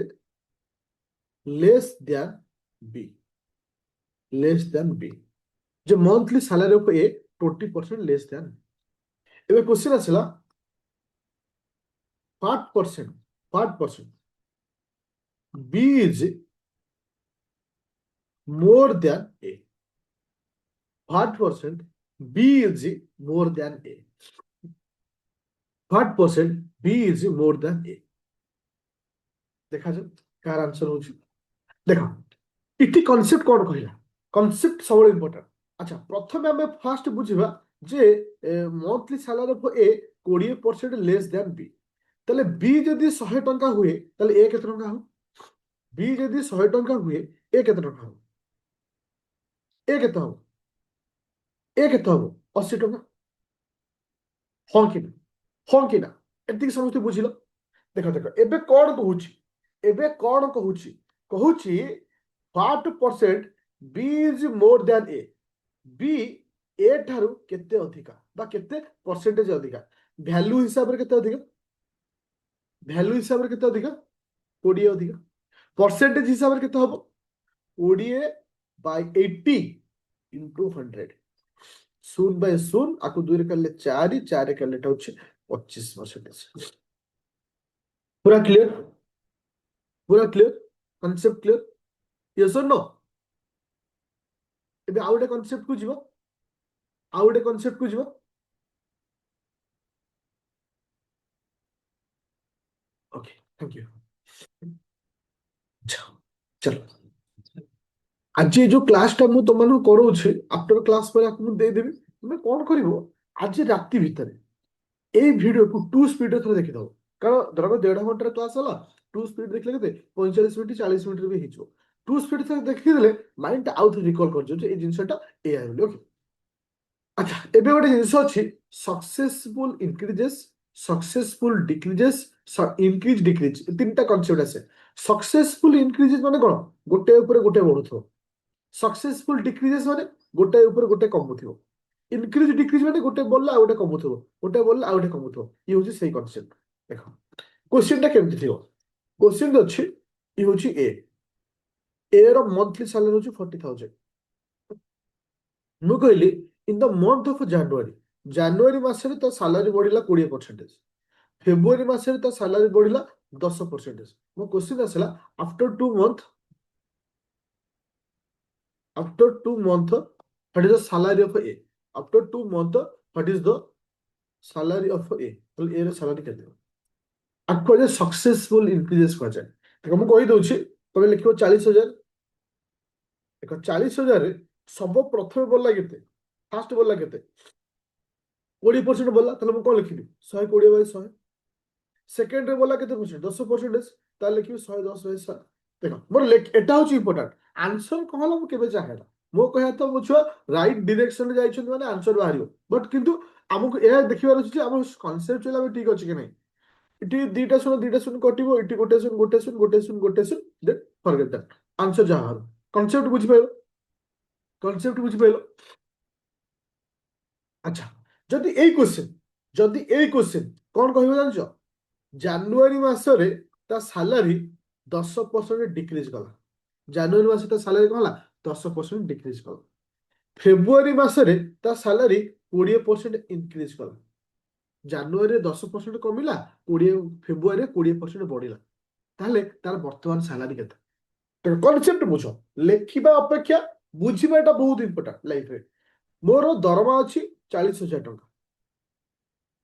less than B. Less than B. जो monthly salary of A 20% less than. एबे क्वेश्चन आसला what percent B is more than A. What percent B is more than A. What percent B is more than A. देखा जाओ car answer हो। देखो इटी concept कौन कहला? Concept सब important. अच्छा प्रथम आम फास्ट बुझा जे monthly salary of A 20% less than B. তাহলে বি যদি 100 ଟଙ୍କା ହୁଏ ତାହେଲେ ଏ କେତେ ଟଙ୍କା ହବ? বি ଯଦି 100 ଟଙ୍କା ହୁଏ ଏ କେତେ ଟଙ୍କା ହବ? ଏ କେତେ ହବ? ଏ କେତେ ହବ? 80 ଟଙ୍କା। ହଁ କି ନା? ହଁ କି ନା? ଏତିକି ସମସ୍ତେ ବୁଝିଲ? ଦେଖ ଦେଖ ଏବେ କଣ କହୁଛି? ଏବେ କଣ କହୁଛି? କହୁଛି what percent B is more than A? B A ଠାରୁ କେତେ ଅଧିକା ବା କେତେ ପରସେଣ୍ଟେଜ ଅଧିକା? ଭ୍ୟାଲୁ ହିସାବରେ କେତେ ଅଧିକା? ଭ୍ୟାଲୁ ହିସାବରେ କେତେ ଅଧିକା? 20 ଅଧିକା। ପରସେଣ୍ଟେଜ ହିସାବରେ କେତେ ହବ? 20/80 into 100। शून्य बाय शून्य आपको 2 रे करले 4 4 रे करले हচ্ছে 25%। पूरा क्लियर? पूरा क्लियर? Concept clear? यस और नो? ଏବେ ଆଉ ଗୋଟେ କନସେପ୍ଟ କୁ ଯିବ। ଆଉ ଗୋଟେ କନସେପ୍ଟ କୁ ଯିବ। Okay thank you. चलो आज ये जो क्लास टा मु तुम कराऊे आफ्टर क्लास पर आपको देदेवि तुम कौन कर आज राति भितर এই ভিডিওକୁ ଟୁ ସ୍ପିଡରେ ଥରେ ଦେଖିଦବ। କାରଣ ଧରକ 1.5 ଘଣ୍ଟାର କ୍ଲାସ ହେଲା, ଟୁ ସ୍ପିଡ ଦେଖିଲେ କେତେ 45 ମିନିଟ୍ 40 ମିନିଟ୍ରେ ବି ହେଇଯିବ। ଟୁ ସ୍ପିଡ ଥରେ ଦେଖିଦେଲେ ମାଇଣ୍ଡଟା ଆଉ ଥରେ ରିକଲ୍ କରିଯିବ ଯେ ଏଇ ଜିନିଷଟା ଏଇଆ ବୋଲି। ଓକେ ଆଚ୍ଛା ଏବେ ଗୋଟେ ଜିନିଷ ଅଛି successful increases, successful decreases, increase decrease ତିନିଟା କନସେପ୍ଟ ଆସେ। ସକ୍ସେସଫୁଲ ଇନକ୍ରିଜେସ୍ ମାନେ କଣ? ଗୋଟେ ଉପରେ ଗୋଟେ ବଢୁଥିବ। ସକ୍ସେସଫୁଲ ଡିକ୍ରିଜେସ୍ ମାନେ ଗୋଟେ ଉପରେ ଗୋଟେ କମୁଥିବ। ଇନକ୍ରିଜ ଡିକ୍ରିଜ ମାନେ ଗୋଟେ ବଲଲେ ଆଉ ଗୋଟେ କମୁଥିବ, ଗୋଟେ ବଲଲେ ଆଉ ଗୋଟେ କମୁଥିବ। ଇଏ ହଉଛି ସେଇ କନସେପ୍ଟ। ଦେଖ କୋଶ୍ଚିନ୍ଟା କେମିତି ଥିବ? କୋଶ୍ଚିନ୍ ଅଛି ଇଏ ହଉଛି ଏ ର ମନ୍ଥଲି ସାଲାରୀ ହଉଛି 40,000। ମୁଁ କହିଲି ଇନ୍ ଦ ମନ୍ଥ ଅଫ୍ ଜାନୁଆରୀ, ଜାନୁଆରୀ ମାସରେ ତା ସାଲାରୀ ବଢିଲା 20%, ଫେବୃଆରୀ ମାସରେ ତା ସାଲାରୀ ବଢିଲା 10%। ମୋ କୋଶ୍ଚିନ୍ ଆସିଲା after 2 month, after 2 month what is the salary of A? After 2 month what is the salary of A? ତାହେଲେ A ର ସାଲାରୀ କେତେ? ଆକୁ କୁହାଯାଏ ସକ୍ସେସଫୁଲ ଇନକ୍ରିଜେସ୍ କୁହାଯାଏ। ଦେଖ ମୁଁ କହିଦଉଛି, ତମେ ଲେଖିବ 40,000। ଦେଖ 40,000ରେ ସବ ପ୍ରଥମେ ବଢିଲା କେତେ? ଫାଷ୍ଟ ବଢିଲା କେତେ? 20% ବଢିଲା। ତାହେଲେ ମୁଁ କଣ ଲେଖିବି? 120/100। ସେକେଣ୍ଡରେ ବଢିଲା କେତେ ପରସେଣ୍ଟ? 10%। ତାହେଲେ ଲେଖିବି 110/100। ଦେଖ ମୋର ଏଟା ହଉଛି ଇମ୍ପୋର୍ଟାଣ୍ଟ। ଆନ୍ସର କଣ ହେଲା ମୁଁ କେବେ ଚାହେଁ ନା। ମୋ କହିବା ତ ମୋ ଛୁଆ ରାଇଟ୍ ଡିରେକ୍ସନରେ ଯାଇଛନ୍ତି ମାନେ ଆନ୍ସର ବାହାରିବ। ବଟ୍ କିନ୍ତୁ ଆମକୁ ଏହା ଦେଖିବାର ଅଛି ଯେ ଆମ କନସେପ୍ଟ ଆମେ ଠିକ ଅଛି କି ନାହିଁ। ଏଠି ଦିଟା ଶୂନ କଟିବ, ଏଠି ଗୋଟେ ଶୂନ ଗୋଟେ ଶୂନ ଗୋଟେ ଶୂନ ଗୋଟେ ଶୂନ, ଦେନ୍ ଫରଗେଟ୍ ଦ୍ୟାଟ୍। ଆନ୍ସର ଯାହା ହବ। କନସେପ୍ଟ ବୁଝିପାରିଲ? କନସେପ୍ଟ ବୁଝିପାରିଲ? ଆଚ୍ଛା ଯଦି ଏଇ କ୍ୱେଶ୍ଚିନ୍ କଣ କହିବ ଜାଣିଛ? ଜାନୁଆରୀ ମାସରେ ତା ସାଲାରୀ 10% ଡିକ୍ରିଜ କଲା। ଜାନୁଆରୀ ମାସରେ ତା ସାଲାରୀ କଣ ହେଲା? 10% ଡିକ୍ରିଜ କଲା। ଫେବୃଆରୀ ମାସରେ ତା ସାଲାରୀ 20% ଇନକ୍ରିଜ କଲା। ଜାନୁଆରୀରେ 10% କମିଲା, ଫେବୃଆରୀରେ 20% ବଢିଲା। ତାହେଲେ ତାର ବର୍ତ୍ତମାନ ସାଲାରୀ କେତେ? କନସେପ୍ଟ ବୁଝ। ଲେଖିବା ଅପେକ୍ଷା ବୁଝିବାଟା ବହୁତ ଇମ୍ପୋର୍ଟାଣ୍ଟ ଲାଇଫରେ। ମୋର ଦରମା ଅଛି 40,000 ଟଙ୍କା।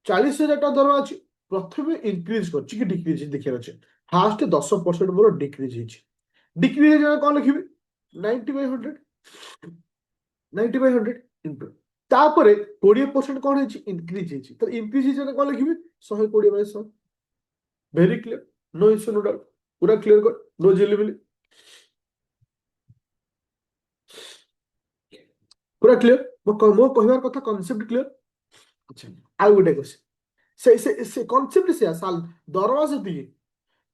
40,000 ଟଙ୍କା ଦରମା ଅଛି। ପ୍ରଥମେ ଇନକ୍ରିଜ କରିଛି କି ଡିକ୍ରିଜ ଦେଖିବାର ଅଛି। ଫାଷ୍ଟ 10% ମୋର ଡିକ୍ରିଜ ହେଇଛି। ଡିକ୍ରିଜ ହେଇଯିବ କଣ ଲେଖିବି? 90/100। 90/100 ଇଣ୍ଟୁ ତାପରେ 20% କଣ ହେଇଛି? ଇନକ୍ରିଜ ହେଇଛି। ତାହେଲେ ଇନକ୍ରିଜ ହେଇଛି କଣ ଲେଖିବି? 120/100। Very clear? No issue no doubt. पूरा क्लियर कर, नो झिलिमिली। पूरा क्लियर? ମୋ କହିବାର କଥା କନସେପ୍ଟ କ୍ଲିୟର? ଆଚ୍ଛା ଆଉ ଗୋଟେ କ୍ୱେଶ୍ଚନ, ସେ କନସେପ୍ଟ ସେୟା ଦରମା ସେତିକି।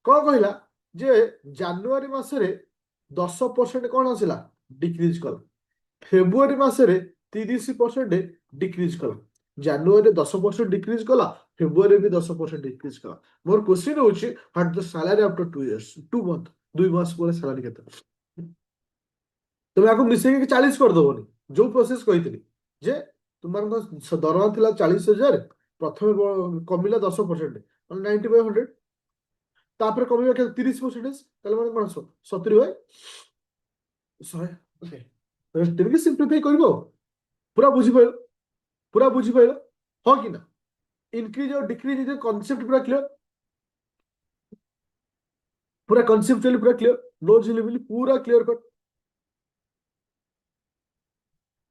କଣ କହିଲା ଯେ ଜାନୁଆରୀ ମାସରେ 10% କଣ ଆସିଲା? ଡିକ୍ରିଜ କଲା। ଫେବୃଆରୀ ମାସରେ 30% ଡିକ୍ରିଜ କଲା। ଜାନୁଆରୀରେ 10% ଡିକ୍ରିଜ କଲା, ଫେବୃଆରୀରେ ବି 10% ଡିକ୍ରିଜ କଲା। ମୋର କ୍ୱେଶ୍ଚିନ୍ ହଉଛି what the salary after 2 years, 2 month, 2 ମାସ ପରେ ସାଲାରୀ କେତେ? ତମେ ଆକୁ ମିଶେଇକି 40 କରିଦବନି। ଯୋଉ ପ୍ରୋସେସ କହିଥିଲି ଯେ ତୁମମାନଙ୍କ ଦରମା ଥିଲା 40,000, ପ୍ରଥମେ କମିଲା 10%, ମାନେ 90/100। ତାପରେ କମିବା 30%, ତାହେଲେ ମାନେ କଣ? 70/100। ଓକେ ତେଣିକି ସିମ୍ପ୍ଲିଫାଇ କରିବ। ପୁରା ବୁଝିପାରିଲ? ପୁରା ବୁଝିପାରିଲ? ହଁ କି ନା? ଇନକ୍ରିଜ ଆଉ ଡିକ୍ରିଜ କନସେପ୍ଟ ପୁରା କ୍ଲିୟର? पूरा कॉन्सेप्चुअली पूरा क्लियर? नो झिलिमिली? पूरा क्लियर कट?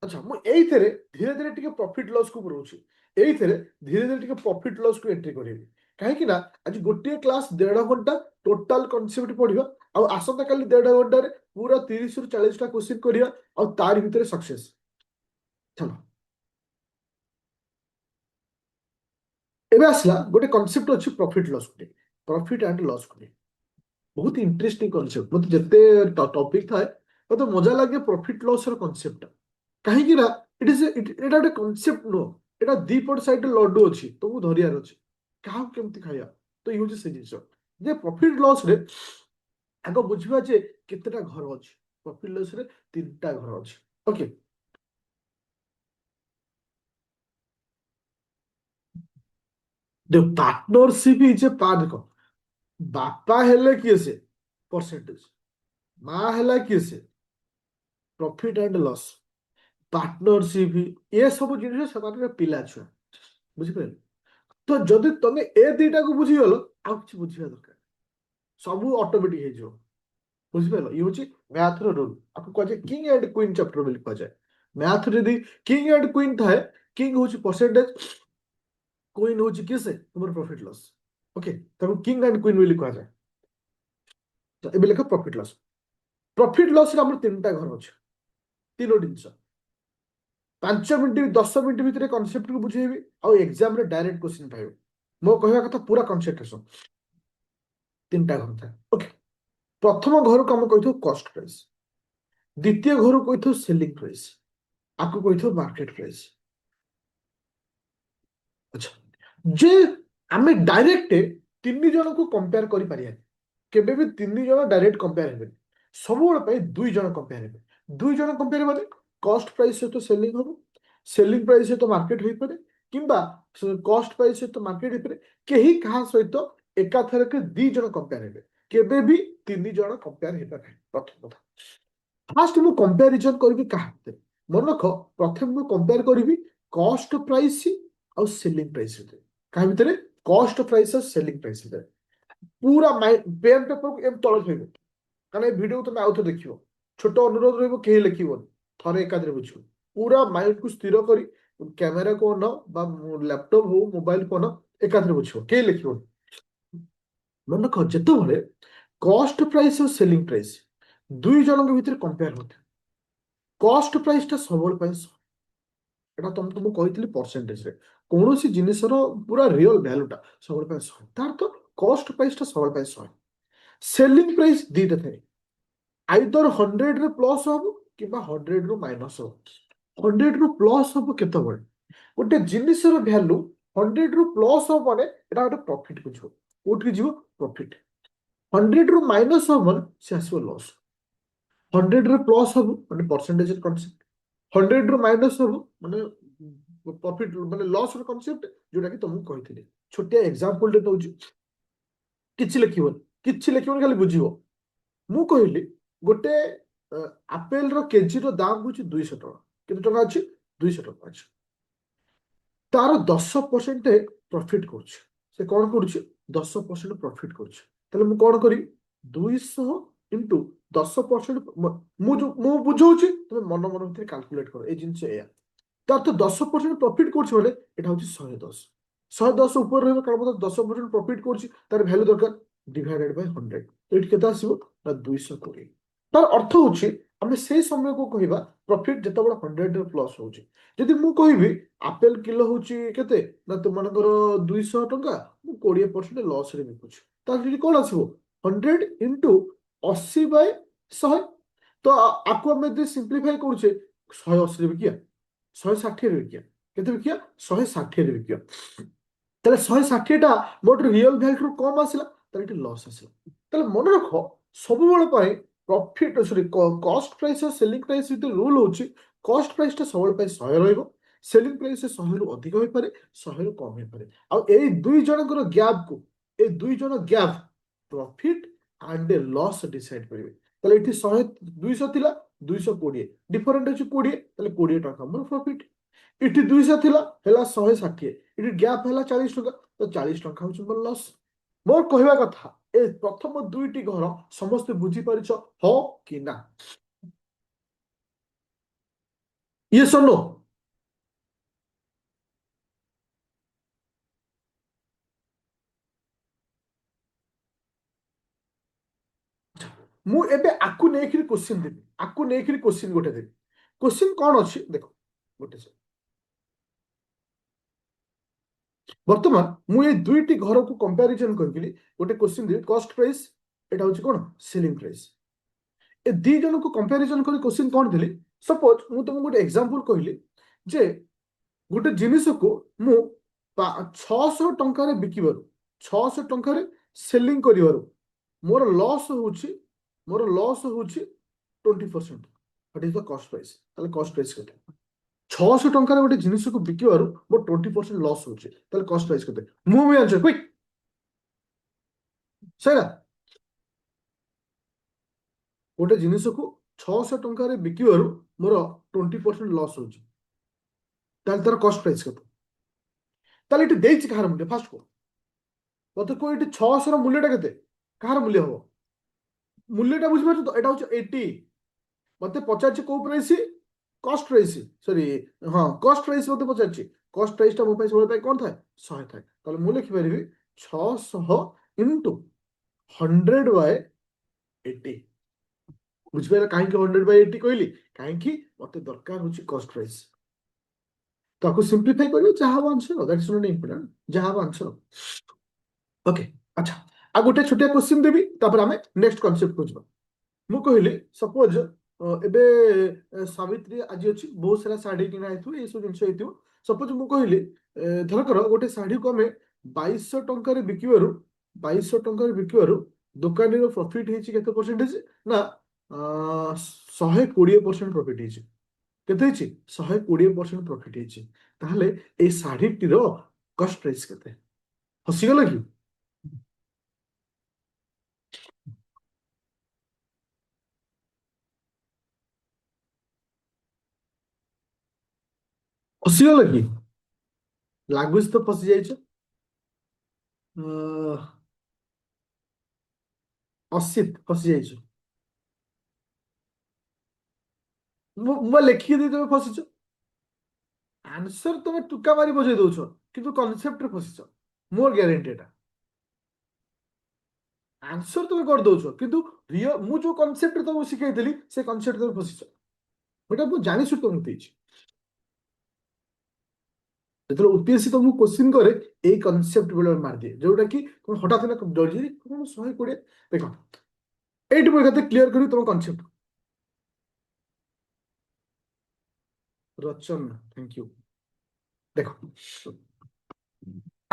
अच्छा ମୁଁ ଏଇଥିରେ ଧୀରେ ଧୀରେ ଟିକେ ପ୍ରଫିଟ ଲସ୍ କୁ ପୁରଉଛି। ଏଇଥିରେ ଧୀରେ ଧୀରେ ଟିକେ ପ୍ରଫିଟ ଲସ୍ କୁ ଏଣ୍ଟ୍ରି କରିବି। କାହିଁକି ନା ଆଜି ଗୋଟିଏ କ୍ଲାସ୍ 1.5 ଘଣ୍ଟା ଟୋଟାଲ କନସେପ୍ଟ ପଢିବା, ଆଉ ଆସନ୍ତାକାଲି 1.5 ଘଣ୍ଟାରେ ପୁରା 30 ରୁ 40ଟା କ୍ୱେଶ୍ଚିନ୍ କରିବା, ଆଉ ତାରି ଭିତରେ ସକ୍ସେସ୍। ଚାଲ ଏବେ ଆସିଲା ଗୋଟେ କନସେପ୍ଟ ଅଛି ପ୍ରଫିଟ୍ ଲସ୍ କୁ ନେଇ, ପ୍ରଫିଟ୍ ଆଣ୍ଡ ଲସ୍ କୁ ନେଇ। ବହୁତ ଇଣ୍ଟରେଷ୍ଟିଂ କନସେପ୍ଟ। ମତେ ଯେତେ ଟପିକ ଥାଏ ମତେ ମଜା ଲାଗେ ପ୍ରଫିଟ୍ ଲସ୍ ର କନସେପ୍ଟଟା। କାହିଁକି ନା ଏଇଟା ଗୋଟେ କନସେପ୍ଟ ନୁହଁ, ଏଇଟା ଦି ପଟ ସାଇଡରେ ଲଡୁ ଅଛି, ତମକୁ ଧରିବାର ଅଛି କାହାକୁ କେମିତି ଖାଇବା। ତ ଇଏ ହଉଛି ସେ ଜିନିଷ ଯେ ପ୍ରଫିଟ୍ ଲସ୍ ରେ ଆଗ ବୁଝିବା ଯେ କେତେଟା ଘର ଅଛି। ପ୍ରଫିଟ୍ ଲସ୍ ରେ 3ଟା ଘର ଅଛି। Okay, partnership is a part. ବାପା ହେଲେ କିଏ ସେ ପରସେଣ୍ଟେଜ, ମା ହେଲା କିଏ ସେ ପ୍ରଫିଟ୍ ଆଣ୍ଡ ଲସ୍। ପାର୍ଟନରସିପ ଏ ସବୁ ଜିନିଷ ସେମାନଙ୍କର ପିଲା ଛୁଆ, ବୁଝିପାରିଲେ। ତ ଯଦି ତମେ ଏ ଦିଟାକୁ ବୁଝିଗଲ ଆଉ କିଛି ବୁଝିବା ଦରକାର, ସବୁ ଅଟୋମେଟିକ ହେଇଯିବ। ବୁଝିପାରିଲ, ଇଏ ହଉଛି ମ୍ୟାଥର ରୁଲ। ଆକୁ କୁହାଯାଏ କିଙ୍ଗ ଆଣ୍ଡ କୁଇନ୍ ଚାପ୍ଟର ବୋଲି କୁହାଯାଏ। ମ୍ୟାଥ ଯଦି କିଙ୍ଗ ଆଣ୍ଡ କୁଇନ୍ ଥାଏ, କିଙ୍ଗ ହଉଛି ପରସେଣ୍ଟେଜ, କୁଇନ୍ ହଉଛି କିଏ ସେ ତୁମର ପ୍ରଫିଟ୍ ଲସ୍। ଓକେ, ତାକୁ କିଙ୍ଗ ଆଣ୍ଡ କୁଇନ୍ ବୋଲି କୁହାଯାଏ। ତ ଏବେ ଲେଖ ପ୍ରଫିଟ୍ ଲସ୍। ପ୍ରଫିଟ୍ ଲସ୍ ରେ ଆମର 3ଟା ଘର ଅଛି, 3ଟି ଜିନିଷ। 5 ମିନିଟ 10 ମିନିଟ ଭିତରେ କନସେପ୍ଟକୁ ବୁଝେଇବି, ଆଉ ଏକ୍ସାମରେ ଡାଇରେକ୍ଟ କ୍ୱେଶ୍ଚିନ୍ ପାଇବ। ମୋ କହିବା କଥା ପୁରା କନସେପ୍ଟରେସନ। 3ଟା ଘର ଥାଏ। ଓକେ, ପ୍ରଥମ ଘରକୁ ଆମେ କହିଥାଉ କଷ୍ଟ ପ୍ରାଇସ୍, ଦ୍ୱିତୀୟ ଘରକୁ କହିଥାଉ ସେଲିଂ ପ୍ରାଇସ୍, ଆକୁ କହିଥାଉ ମାର୍କେଟ ପ୍ରାଇସ୍। ଆଚ୍ଛା, ଯେ ଆମେ ଡାଇରେକ୍ଟ 3 ଜଣକୁ କମ୍ପେୟାର କରିପାରିବାନି। କେବେ ବି 3 ଜଣ ଡାଇରେକ୍ଟ କମ୍ପେୟାର ହେବେନି। ସବୁବେଳେ ପାଇଁ 2 ଜଣ କମ୍ପେୟାର ହେବେ। 2 ଜଣ କମ୍ପେୟାର ମାନେ କଷ୍ଟ ପ୍ରାଇସ୍ ସହିତ ସେଲିଂ ହବ, ସେଲିଂ ପ୍ରାଇସ୍ ସହିତ ମାର୍କେଟ ହେଇପାରେ, କିମ୍ବା କଷ୍ଟ ପ୍ରାଇସ୍ ସହିତ ମାର୍କେଟ ହେଇପାରେ। କେହି କାହା ସହିତ ଏକାଥରକେ 2 ଜଣ କମ୍ପେୟାର ହେବେ, କେବେ ବି 3 ଜଣ କମ୍ପେୟାର ହେବେ ନାହିଁ। ପ୍ରଥମ କଥା, ଫାଷ୍ଟ ମୁଁ କମ୍ପାରିଜନ କରିବି କାହା ଭିତରେ, ମନେ ରଖ। ପ୍ରଥମେ ମୁଁ କମ୍ପେୟାର କରିବି କଷ୍ଟ ପ୍ରାଇସ୍ ଆଉ ସେଲିଂ ପ୍ରାଇସ୍ ଭିତରେ। କାହା ଭିତରେ? କଷ୍ଟ ପ୍ରାଇସ୍ ଆଉ ସେଲିଂ ପ୍ରାଇସ୍ ଭିତରେ। ପୁରା ପେନ୍ ପେପରକୁ ଏମିତି ତଳେ ଥୋଇବ, କାରଣ ଏ ଭିଡ଼ିଓକୁ ତମେ ଆଉଥରେ ଦେଖିବ। ଛୋଟ ଅନୁରୋଧ ରହିବ, କେହି ଲେଖିବନି, ଥରେ ଏକାଥରେ ବୁଝିବ। ପୁରା ମାଇଣ୍ଡକୁ ସ୍ଥିର କରି କ୍ୟାମେରାକୁ ଅନ ବା ଲ୍ୟାପଟପ୍ ହଉ ମୋବାଇଲକୁ ଅନ, ଏକାଥରେ ବୁଝିବ, କେହି ଲେଖିବନି। ମନେ ରଖ, ଯେତେବେଳେ କଷ୍ଟ ପ୍ରାଇସ୍ ଆଉ ସେଲିଂ ପ୍ରାଇସ୍ 2 ଜଣଙ୍କ ଭିତରେ କମ୍ପେୟାର ହଉଥାଏ, କଷ୍ଟ ପ୍ରାଇସ୍ ଟା ସବୁବେଳେ ପାଇଁ 100। ଏଟା ତମକୁ ମୁଁ କହିଥିଲି ପରସେଣ୍ଟେଜରେ, କୌଣସି ଜିନିଷର ପୁରା ରିଅଲ ଭ୍ୟାଲୁଟା ସବୁବେଳେ ପାଇଁ 100। ତାର ତ କଷ୍ଟ ପ୍ରାଇସ୍ ଟା ସବୁବେଳେ ପାଇଁ 100। ସେଲିଂ ପ୍ରାଇସ୍ ଦିଟା ଥାଏ, ଆଇଦର 100ରେ ପ୍ଲସ୍ ହବ କିମ୍ବା 100ରୁ ମାଇନସ୍ ହବ। 100ରୁ ପ୍ଲସ୍ ହବ କେତେବେଳେ? ଗୋଟେ ଜିନିଷର ଭ୍ୟାଲୁ 100ରୁ ପ୍ଲସ୍ ହବ ମାନେ ଏଟା ଗୋଟେ ପ୍ରଫିଟକୁ ଯିବ। କୋଉଠିକି ଯିବ? ପ୍ରଫିଟ। 100ରୁ ମାଇନସ୍ ହବ ମାନେ ସେ ଆସିବ ଲସ୍। 100ରେ ପ୍ଲସ୍ ହବ ମାନେ ପରସେଣ୍ଟେଜ କନସେପ୍ଟ, 100ରୁ ମାଇନସ୍ ହବ ମାନେ ପ୍ରଫିଟ ମାନେ ଲସ୍ ର କନସେପ୍ଟ, ଯୋଉଟା କି ତମକୁ କହିଥିଲି। ଛୋଟିଆ ଏକ୍ସାମ୍ପଲଟେ ଦଉଛି, କିଛି ଲେଖିବନି, କିଛି ଲେଖିବନି, ଖାଲି ବୁଝିବ। ମୁଁ କହିଲି ଗୋଟେ ଆପେଲର କେଜିର ଦାମ ହଉଛି 200 ଟଙ୍କା। କେତେ ଟଙ୍କା ଅଛି? 200 ଟଙ୍କା ଅଛି। ତାର 10% ପ୍ରଫିଟ କରୁଛି। ସେ କଣ କରୁଛି? 10% ପ୍ରଫିଟ କରୁଛି। ତାହେଲେ ମୁଁ କଣ କରିବି? 200 ଇଣ୍ଟୁ 10%। ମୁଁ ବୁଝଉଛି, ତମେ ମନ ମନ ଭିତରେ କାଲକୁଲେଟ କର ଏଇ ଜିନିଷ ଏଇଆ। ତାର ତ 10% ପ୍ରଫିଟ କରୁଛି ମାନେ ଏଟା ହଉଛି 110। 110 ଉପରେ ରହିବ, କାରଣ ମୋତେ 10% ପ୍ରଫିଟ କରୁଛି, ତାର ଭ୍ୟାଲୁ ଦରକାର ଡିଭାଇଡେଡ୍ ବାଇ 100। ଏଇଠି କେତେ ଆସିବ ନା 220। ତାର ଅର୍ଥ ହଉଛି ଆମେ ସେଇ ସମୟକୁ କହିବା ପ୍ରଫିଟ ଯେତେବେଳେ 100ରେ ପ୍ଲସ୍ ହଉଛି। ଯଦି ମୁଁ କହିବି ଆପେଲ କିଲୋ ହଉଛି କେତେ ନା ତୁମମାନଙ୍କର 200 ଟଙ୍କା, ମୁଁ 20% ଲସ୍ରେ ବିକୁଛି, ତାହେଲେ ଏଠି କଣ ଆସିବ? 100 ଇଣ୍ଟୁ 80/100। ତ ଆକୁ ଆମେ ଯଦି ସିମ୍ପ୍ଲିଫାଇ କରୁଛେ, 180ରେ ବିକିବା, 160ରେ ବିକିବା, କେତେ ବିକିବା? 160ରେ ବିକିବା। ତାହେଲେ 160ଟା ମୋଟ ରିଅଲ ଭ୍ୟାଲୁ କମ ଆସିଲା, ତାହେଲେ ଏଠି ଲସ୍ ଆସିଲା। ତାହେଲେ ମନେ ରଖ, ସବୁବେଳେ ପାଇଁ ପ୍ରଫିଟ ସରି କଷ୍ଟ ପ୍ରାଇସ୍ ଆଉ ସେଲିଂ ପ୍ରାଇସ୍ ଭିତରେ ରୁଲ ହଉଛି କଷ୍ଟ ପ୍ରାଇସ୍ ଟା ସବୁବେଳେ ପାଇଁ 100 ରହିବ, ସେଲିଂ ପ୍ରାଇସ୍ 100ରୁ ଅଧିକ ହେଇପାରେ, 100ରୁ କମ ହେଇପାରେ। ଆଉ ଏଇ 2 ଜଣଙ୍କର ଗ୍ୟାପକୁ, ଏଇ 2 ଜଣ gap profit and loss decide କରିବେ। ତାହେଲେ ଏଠି 200 ଥିଲା, 220, ଡିଫରେଣ୍ଟ ଅଛି 20, ତାହେଲେ 20 ଟଙ୍କା ମୋର ପ୍ରଫିଟ। ଏଠି 200 ଥିଲା, ହେଲା 160, ଏଠି ଗ୍ୟାପ ହେଲା 40 ଟଙ୍କା, ତ 40 ଟଙ୍କା ହଉଛି ମୋର ଲସ୍। ମୋର କହିବା କଥା, ଏ ପ୍ରଥମ 2ଟି ଘର ସମସ୍ତେ ବୁଝିପାରିଛ ହଁ କି ନା? ୟେସ୍ ଅର୍ ନୋ? ମୁଁ ଏବେ ଆକୁ ନେଇକିରି କ୍ୱେଶ୍ଚିନ୍ ଦେବି, ଆକୁ ନେଇକିରି କ୍ୱେଶ୍ଚିନ୍ ଗୋଟେ ଦେବି। କ୍ୱେଶ୍ଚିନ୍ କ'ଣ ଅଛି ଦେଖ, ଗୋଟେ ସେ ବର୍ତ୍ତମାନ ମୁଁ ଏଇ ଦୁଇଟି ଘରକୁ କମ୍ପାରିଜନ କରିକିରି ଗୋଟେ କ୍ୱେଶ୍ଚିନ୍ ଦେବି, କଷ୍ଟ ପ୍ରାଇସ୍, ଏଟା ହଉଛି କ'ଣ ସେଲିଂ ପ୍ରାଇସ୍। ଏ ଦି ଜଣକୁ କମ୍ପାରିଜନ କରି କ୍ୱେଶ୍ଚିନ୍ କ'ଣ ଦେଲି, ସପୋଜ ମୁଁ ତମକୁ ଗୋଟେ ଏକ୍ସାମ୍ପଲ କହିଲି ଯେ ଗୋଟେ ଜିନିଷକୁ ମୁଁ 600 ଟଙ୍କାରେ ବିକିବାରୁ, 600 ଟଙ୍କାରେ ସେଲିଂ କରିବାରୁ ମୋର ଲସ୍ ହଉଛି 20%। ହ୍ୱାଟ୍ ଇଜ ଦ କଷ୍ଟ ପ୍ରାଇସ୍? ତାହେଲେ କଷ୍ଟ ପ୍ରାଇସ୍ କେତେ? 600 ଟଙ୍କାରେ ଗୋଟେ ଜିନିଷକୁ ବିକିବାରୁ ମୋର 20% ଲସ୍ ହଉଛି, ତାହେଲେ କଷ୍ଟ ପ୍ରାଇସ୍ କେତେ? ମୁଁ ବି ଆନ୍ସର କ୍ୱିକ୍ ସେଇଟା। ଗୋଟେ ଜିନିଷକୁ 600 ଟଙ୍କାରେ ବିକିବାରୁ ମୋର 20% ଲସ୍ ହଉଛି, ତାହେଲେ ତାର କଷ୍ଟ ପ୍ରାଇସ୍ କେତେ? ତାହେଲେ ଏଠି ଦେଇଛି କାହାର ମୂଲ୍ୟ ଫାଷ୍ଟ କୁହ ମତେ, କୁହ ଏଠି 600ର ମୂଲ୍ୟଟା କେତେ, କାହାର ମୂଲ୍ୟ ହବ? ମୂଲ୍ୟଟା ବୁଝିପାରୁଛ ତ, ଏଟା ହଉଛି 80। ମତେ ପଚାରିଛି କୋଉ ପ୍ରାଇସ୍, କଷ୍ଟ ପ୍ରାଇସ୍, ସରି ହଁ କଷ୍ଟ ପ୍ରାଇସ୍ ମତେ ପଚାରିଛି। କଷ୍ଟ ପ୍ରାଇସ୍ଟା ମୋ ପାଇଁ ସବୁବେଳେ ପାଇଁ କ'ଣ ଥାଏ? 100 ଥାଏ। ତାହେଲେ ମୁଁ ଲେଖିପାରିବି 600 ଇଣ୍ଟୁ 100/80। ବୁଝିପାରିଲେ କାହିଁକି 100/80 କହିଲି? କାହିଁକି ମତେ ଦରକାର ହଉଛି କଷ୍ଟ ପ୍ରାଇସ୍। ତାକୁ ସିମ୍ପ୍ଲିଫାଇ କରିବ, ଯାହା ହବ ଆନ୍ସର, ଦ୍ୟାଟ୍ସ ନଟ୍ ଇମ୍ପୋର୍ଟାଣ୍ଟ, ଯାହା ହବ ଆନ୍ସର। ଓକେ, ଆଚ୍ଛା ଆଉ ଗୋଟେ ଛୋଟିଆ କ୍ୱେଶ୍ଚିନ୍ ଦେବି, ତାପରେ ଆମେ ନେକ୍ସଟ କନସେପ୍ଟକୁ ଯିବା। ମୁଁ କହିଲି ସପୋଜ ଏବେ ସାବିତ୍ରୀ ଆଜି ଅଛି, ବହୁତ ସାରା ଶାଢୀ କିଣା ହେଇଥିବ, ଏଇସବୁ ଜିନିଷ ହେଇଥିବ। ସପୋଜ ମୁଁ କହିଲି ଧରକର ଗୋଟେ ଶାଢୀକୁ ଆମେ 2200 ଟଙ୍କାରେ ବିକିବାରୁ, 2200 ଟଙ୍କାରେ ବିକିବାରୁ ଦୋକାନୀର ପ୍ରଫିଟ୍ ହେଇଛି କେତେ ପରସେଣ୍ଟେଜ ନା 120% ପ୍ରଫିଟ୍ ହେଇଛି। କେତେ ହେଇଛି? 120% ପ୍ରଫିଟ୍ ହେଇଛି। ତାହେଲେ ଏଇ ଶାଢୀଟିର କଷ୍ଟ ପ୍ରାଇସ୍ କେତେ? ହସିଗଲା କି? ହସିଗଲା କି? ଲାଗୁଛି ତ ଫସି ଯାଇଛ। ଅସିତ ଫସି ଯାଇଛ। ମୁଁ ଲେଖିକି ଦେଇ ତମେ ଫସିଛ। ଆନ୍ସର ତମେ ଟୁକା ମାରି ବଜେଇ ଦଉଛ, କିନ୍ତୁ କନସେପ୍ଟରେ ଫସିଛ। ମୋର ଗ୍ୟାରେଣ୍ଟି ଏଟା। ଆନ୍ସର ତମେ କରିଦଉଛ, କିନ୍ତୁ ମୁଁ ଯୋଉ କନସେପ୍ଟରେ ତମକୁ ଶିଖେଇଥିଲି ସେ କନସେପ୍ଟ ତମେ ଫସିଛ। ଏଟା ମୁଁ ଜାଣିଛୁ ତମକୁ ଦେଇଛି। ଯେତେବେଳେ ୟୁପିଏସସି ତମକୁ କୋଶ୍ଚିନ୍ କରେ, ଏଇ କନସେପ୍ଟ ବେଳେ ମାରିଦିଏ, ଯୋଉଟା କି ତମେ ହଠାତ୍ ଡରି କଣ 120। ଦେଖ ଏଇଠି ମୁଁ ଏକାଥରେ କ୍ଲିୟର କରିବି ତମ କନସେପ୍ଟ। Rachana thank you. ଦେଖ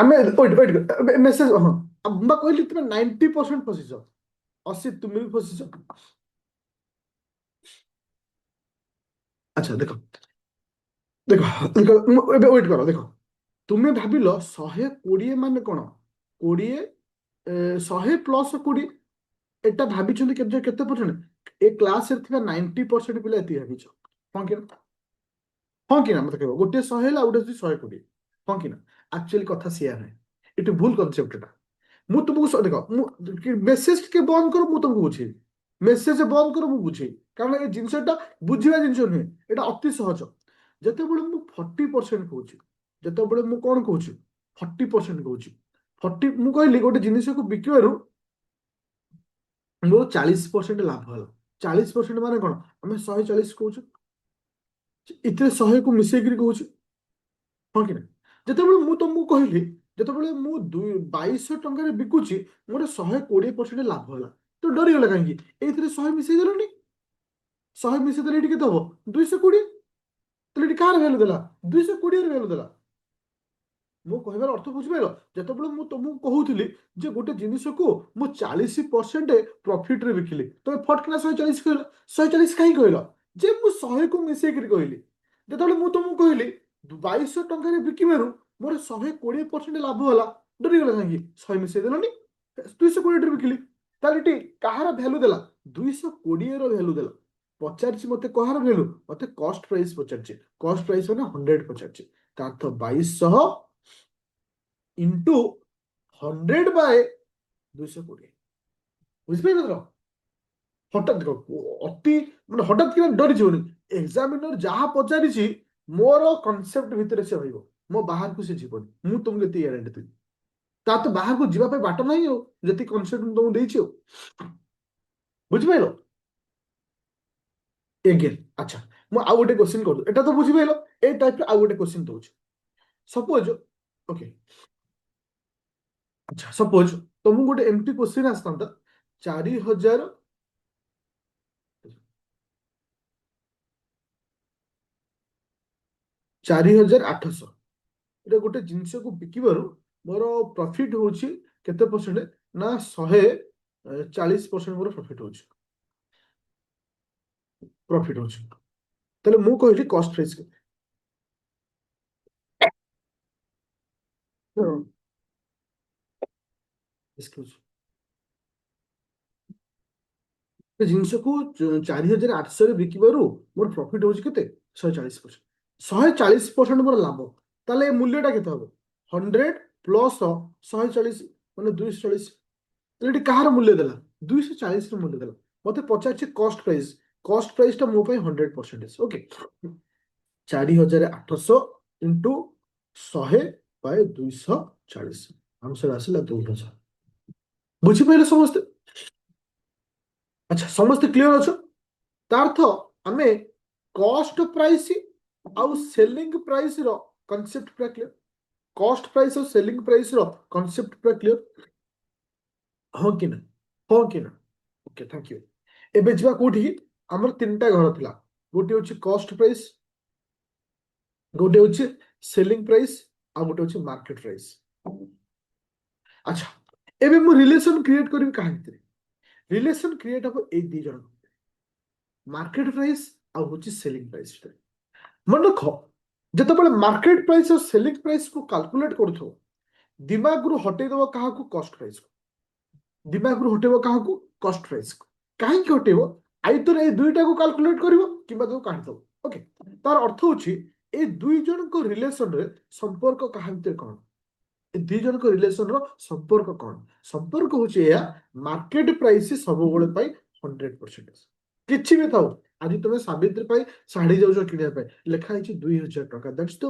ଆମେ ମେସେଜ, ହଁ ମୁଁ କହିଲି ତୁମେ 90% ଫସିଛ। ଅସିତ ତୁମେ ବି ଫସିଛ। ଆଚ୍ଛା ଦେଖ ଦେଖ ଦେଖ, ଏବେ ୱେଟ୍ କର। ଦେଖ ତୁମେ ଭାବିଲ 120 ମାନେ କ'ଣ? 20 100 + 20, এটা ଭାବିଛନ୍ତି କେତେ କେତେ ପରସେଣ୍ଟ? ଏ କ୍ଲାସରେ ଥିବା 90% ପିଲା ଏତିକି ଭାବିଛ। ହଁ କି ନା? ହଁ କି ନା? ମତେ କହିବ ଗୋଟିଏ 100 ହେଲା, ଆଉ ଗୋଟେ 120। ହଁ କି ନା? ଆକ୍ଚୁଆଲି କଥା ସେଇଆ ନାହିଁ, ଏଠି ଭୁଲ କନସେପ୍ଟ ଏଟା। ମୁଁ ତୁମକୁ ଦେଖ, ମୁଁ ମେସେଜ ଟିକେ ବନ୍ଦ କର, ମୁଁ ତୁମକୁ ବୁଝେଇବି। ମେସେଜ ବନ୍ଦ କର, ମୁଁ ବୁଝେଇବି। କାରଣ ଏ ଜିନିଷଟା ବୁଝିବା ଜିନିଷ ନୁହେଁ, ଏଟା ଅତି ସହଜ। ଯେତେବେଳେ ମୁଁ 40% କହୁଛି, ଯେତେବେଳେ ମୁଁ କ'ଣ କହୁଛି 40% କହୁଛି, 40 ମୁଁ କହିଲି ଗୋଟେ ଜିନିଷକୁ ବିକିବାରୁ ମୋର 40% ଲାଭ ହେଲା। 40% ମାନେ କ'ଣ? ଆମେ 140 କହୁଛୁ, ଏଥିରେ 100କୁ ମିଶେଇକିରି କହୁଛୁ। ହଁ କି ନା? ଯେତେବେଳେ ମୁଁ ତମକୁ କହିଲି, ଯେତେବେଳେ ମୁଁ 2200 ଟଙ୍କାରେ ବିକୁଛି, ମୋର 120% ଲାଭ ହେଲା, ତ ଡରିଗଲା କାହିଁକି? ଏଇଥିରେ 100 ମିଶେଇ ଦେଲନି। 100 ମିଶେଇ ଦେଲେ ଏଠି କେତେ ହବ? 220। ତାହେଲେ ଏଠି କାହାର ଭ୍ୟାଲୁ ଦେଲା? 220ର ଭ୍ୟାଲୁ ଦେଲା। ମୁଁ କହିବାର ଅର୍ଥ ବୁଝିପାରିଲ? ଯେତେବେଳେ ମୁଁ ତମକୁ କହୁଥିଲି ଯେ ଗୋଟେ ଜିନିଷକୁ ମୁଁ 40% ପ୍ରଫିଟରେ ବିକିଲି, ତମେ ଫଟକିନା 140 କହିଲ। 140 କାହିଁ କହିଲ? ଯେ ମୁଁ 100କୁ ମିଶେଇକିରି କହିଲି। ଯେତେବେଳେ ମୁଁ ତମକୁ କହିଲି 2200 ଟଙ୍କାରେ ବିକିବାରୁ ମୋର 120% ଲାଭ ହେଲା, ଡରିଗଲା କାହିଁକି? 100 ମିଶେଇ ଦେଲନି, 220ରେ ବିକିଲି। ତାହେଲେ ଏଠି କାହାର ଭ୍ୟାଲୁ ଦେଲା? 220ର ଭ୍ୟାଲୁ ଦେଲା। ପଚାରିଛି ମତେ କାହାର ଭ୍ୟାଲୁ? ମତେ କଷ୍ଟ ପ୍ରାଇସ୍ ପଚାରିଛି। କଷ୍ଟ ପ୍ରାଇସ୍ ମାନେ 100 ପଚାରିଛି। ତା ଅର୍ଥ 2200 ଇଣ୍ଟୁ 100/220। ବୁଝିପାରିଲ ତ? ହଠାତ୍ ଦେଖ, ଅତି ମାନେ ହଠାତ୍ କିନା ଡରିଯିବନି। ଏକ୍ସାମିନର ଯାହା ପଚାରିଛି ମୋର କନସେପ୍ଟ ଭିତରେ ସେ ରହିବ, ମୋ ବାହାରକୁ ସେ ଯିବନି। ମୁଁ ତମକୁ ଏତିକି ଗ୍ୟାରେଣ୍ଟି ଦେବି। ତା ତ ବାହାରକୁ ଯିବା ପାଇଁ ବାଟ ନାହିଁ ଆଉ, ଯେତିକି କନସେପ୍ଟ ମୁଁ ତମକୁ ଦେଇଛି ଆଉ। ବୁଝିପାରିଲ ଏଗେନ୍ ଆଚ୍ଛା ମୁଁ ଆଉ ଗୋଟେ କ୍ୱେଶ୍ଚିନ୍ କରୁଛି ଏଟା ତ ବୁଝିପାରିଲ ଏଇ ଟାଇପ୍ର ଆଉ ଗୋଟେ କ୍ୱେଶ୍ଚିନ୍ ଦଉଛି ସପୋଜ ଓକେ ଆଚ୍ଛା ସପୋଜ ତମକୁ ଗୋଟେ ଏମିତି କ୍ୱେଶ୍ଚିନ୍ ଆସିଥାନ୍ତା 4000 4800 ଏଇଟା ଗୋଟେ ଜିନିଷକୁ ବିକିବାରୁ ମୋର ପ୍ରଫିଟ୍ ହଉଛି କେତେ ପରସେଣ୍ଟ ନା 140% ମୋର ପ୍ରଫିଟ୍ ହଉଛି ତାହେଲେ ମୁଁ କହିଲି କଷ୍ଟ ପ୍ରାଇସ୍ କେତେ ହଁ, excuse। ସେ ଜିନିଷକୁ 4800 ବିକିବାରୁ ମୋର ପ୍ରଫିଟ୍ ହଉଛି କେତେ 140%। 140% ମୋର ଲାଭ ତାହେଲେ ଏ ମୂଲ୍ୟଟା କେତେ ହବ 100 ପ୍ଲସ୍ 140 ମାନେ 240 ତାହେଲେ ଏଠି କାହାର ମୂଲ୍ୟ ଦେଲା 240 ର ମୂଲ୍ୟ ଦେଲା ମତେ ପଚାରୁଛି କଷ୍ଟ ପ୍ରାଇସ୍ ଟା ମୋ ପାଇଁ 100%। ଓକେ 4800 ଇଣ୍ଟୁ 100/240 ଆନ୍ସର ଆସିଲା 2000। ବୁଝିପାରିଲେ ସମସ୍ତେ ଆଚ୍ଛା ସମସ୍ତେ କ୍ଲିୟର ଅଛ ତା ଅର୍ଥ ଆମେ କଷ୍ଟ ପ୍ରାଇସ୍ ଆଉ ସେଲିଂ ପ୍ରାଇସ୍ ର କନସେପ୍ଟ ପୁରା କ୍ଲିୟର କଷ୍ଟ ପ୍ରାଇସ୍ ଆଉ ସେଲିଂ ପ୍ରାଇସ୍ ର କନସେପ୍ଟ ପୁରା କ୍ଲିୟର ହଁ କି ନା ହଁ କି ନା ଓକେ ଥ୍ୟାଙ୍କ ୟୁ ଏବେ ଯିବା କୋଉଠିକି ଆମର ତିନିଟା ଘର ଥିଲା ଗୋଟେ ହଉଛି କଷ୍ଟ ପ୍ରାଇସ୍ ଗୋଟେ ହଉଛି ସେଲିଂ ପ୍ରାଇସ୍ ଆଉ ଗୋଟେ ହଉଛି ମାର୍କେଟ ପ୍ରାଇସ୍ ଆଚ୍ଛା ଏବେ ମୁଁ ରିଲେସନ କ୍ରିଏଟ କରିବି କାହା ଭିତରେ ରିଲେସନ କ୍ରିଏଟ ହବ ଏଇ ଦି ଜଣ ମାର୍କେଟ ପ୍ରାଇସ୍ ଆଉ ହଉଛି ସେଲିଂ ପ୍ରାଇସ୍ ମନେ ରଖ ଯେତେବେଳେ ମାର୍କେଟ ପ୍ରାଇସ୍ ଆଉ ସେଲିଂ ପ୍ରାଇସ୍ କୁ କାଲକୁଲେଟ କରୁଥିବ ଦିମାଗରୁ ହଟେଇଦବ କାହାକୁ କଷ୍ଟ ପ୍ରାଇସ୍ ଦିମାଗରୁ ହଟେଇବ କାହାକୁ କଷ୍ଟ ପ୍ରାଇସ୍ କାହିଁକି ହଟେଇବ ଆଇତର ଏଇ ଦୁଇଟାକୁ କାଲକୁଲେଟ କରିବ କିମ୍ବା ତାକୁ କାଢିଦବ ଓକେ ତାର ଅର୍ଥ ହଉଛି ଏଇ ଦୁଇ ଜଣଙ୍କ ରିଲେସନରେ ସମ୍ପର୍କ କାହା ଭିତରେ କଣ ଏ ଦି ଜଣଙ୍କ ରିଲେସନର ସମ୍ପର୍କ କଣ ସମ୍ପର୍କ ହଉଛି ଏହା ମାର୍କେଟ ପ୍ରାଇସ୍ ସବୁବେଳେ ପାଇଁ 100%। କିଛି ବି ଥାଉ ଆଜି ତମେ ସାବିତ୍ରୀ ପାଇଁ ଶାଢୀ ଯାଉଛ କିଣିବା ପାଇଁ ଲେଖା ହେଇଛି 2000 ଟଙ୍କା ଦ୍ୟାଟ୍ସ ଦ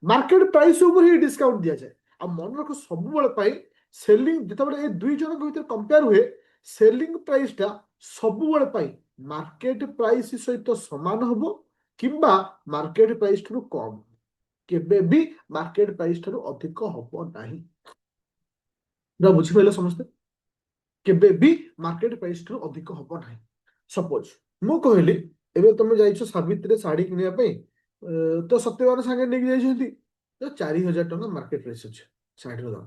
ମାର୍କେଟ ପ୍ରାଇସ୍ ଉପରେ ହିଁ ଡିସକାଉଣ୍ଟ ଦିଆଯାଏ ଆଉ ମନେ ରଖ ସବୁବେଳେ ପାଇଁ ସେଲିଂ ଯେତେବେଳେ ଏ ଦୁଇ ଜଣଙ୍କ ଭିତରେ କମ୍ପେୟାର ହୁଏ ସେଲିଂ ପ୍ରାଇସ୍ ଟା ସବୁବେଳେ ପାଇଁ ମାର୍କେଟ ପ୍ରାଇସ୍ ସହିତ ସମାନ ହବ କିମ୍ବା ମାର୍କେଟ ପ୍ରାଇସ୍ ଠାରୁ କମ କେବେ ବି ମାର୍କେଟ ପ୍ରାଇସ୍ ଠାରୁ ଅଧିକ ହବ ନାହିଁ ବୁଝିପାରିଲ ସମସ୍ତେ କେବେ ବି ମାର୍କେଟ ପ୍ରାଇସ୍ ଠାରୁ ଅଧିକ ହବ ନାହିଁ ସପୋଜ ମୁଁ କହିଲି ଏବେ ତମେ ଯାଇଛ ସାବିତ୍ରୀରେ ଶାଢୀ କିଣିବା ପାଇଁ ତ ସତ୍ୟବାନ ସାଙ୍ଗେ ନେଇକି ଯାଇଛନ୍ତି ତ 4000 ଟଙ୍କା ମାର୍କେଟ ପ୍ରାଇସ୍ ଅଛି ଶାଢୀର ଦାମ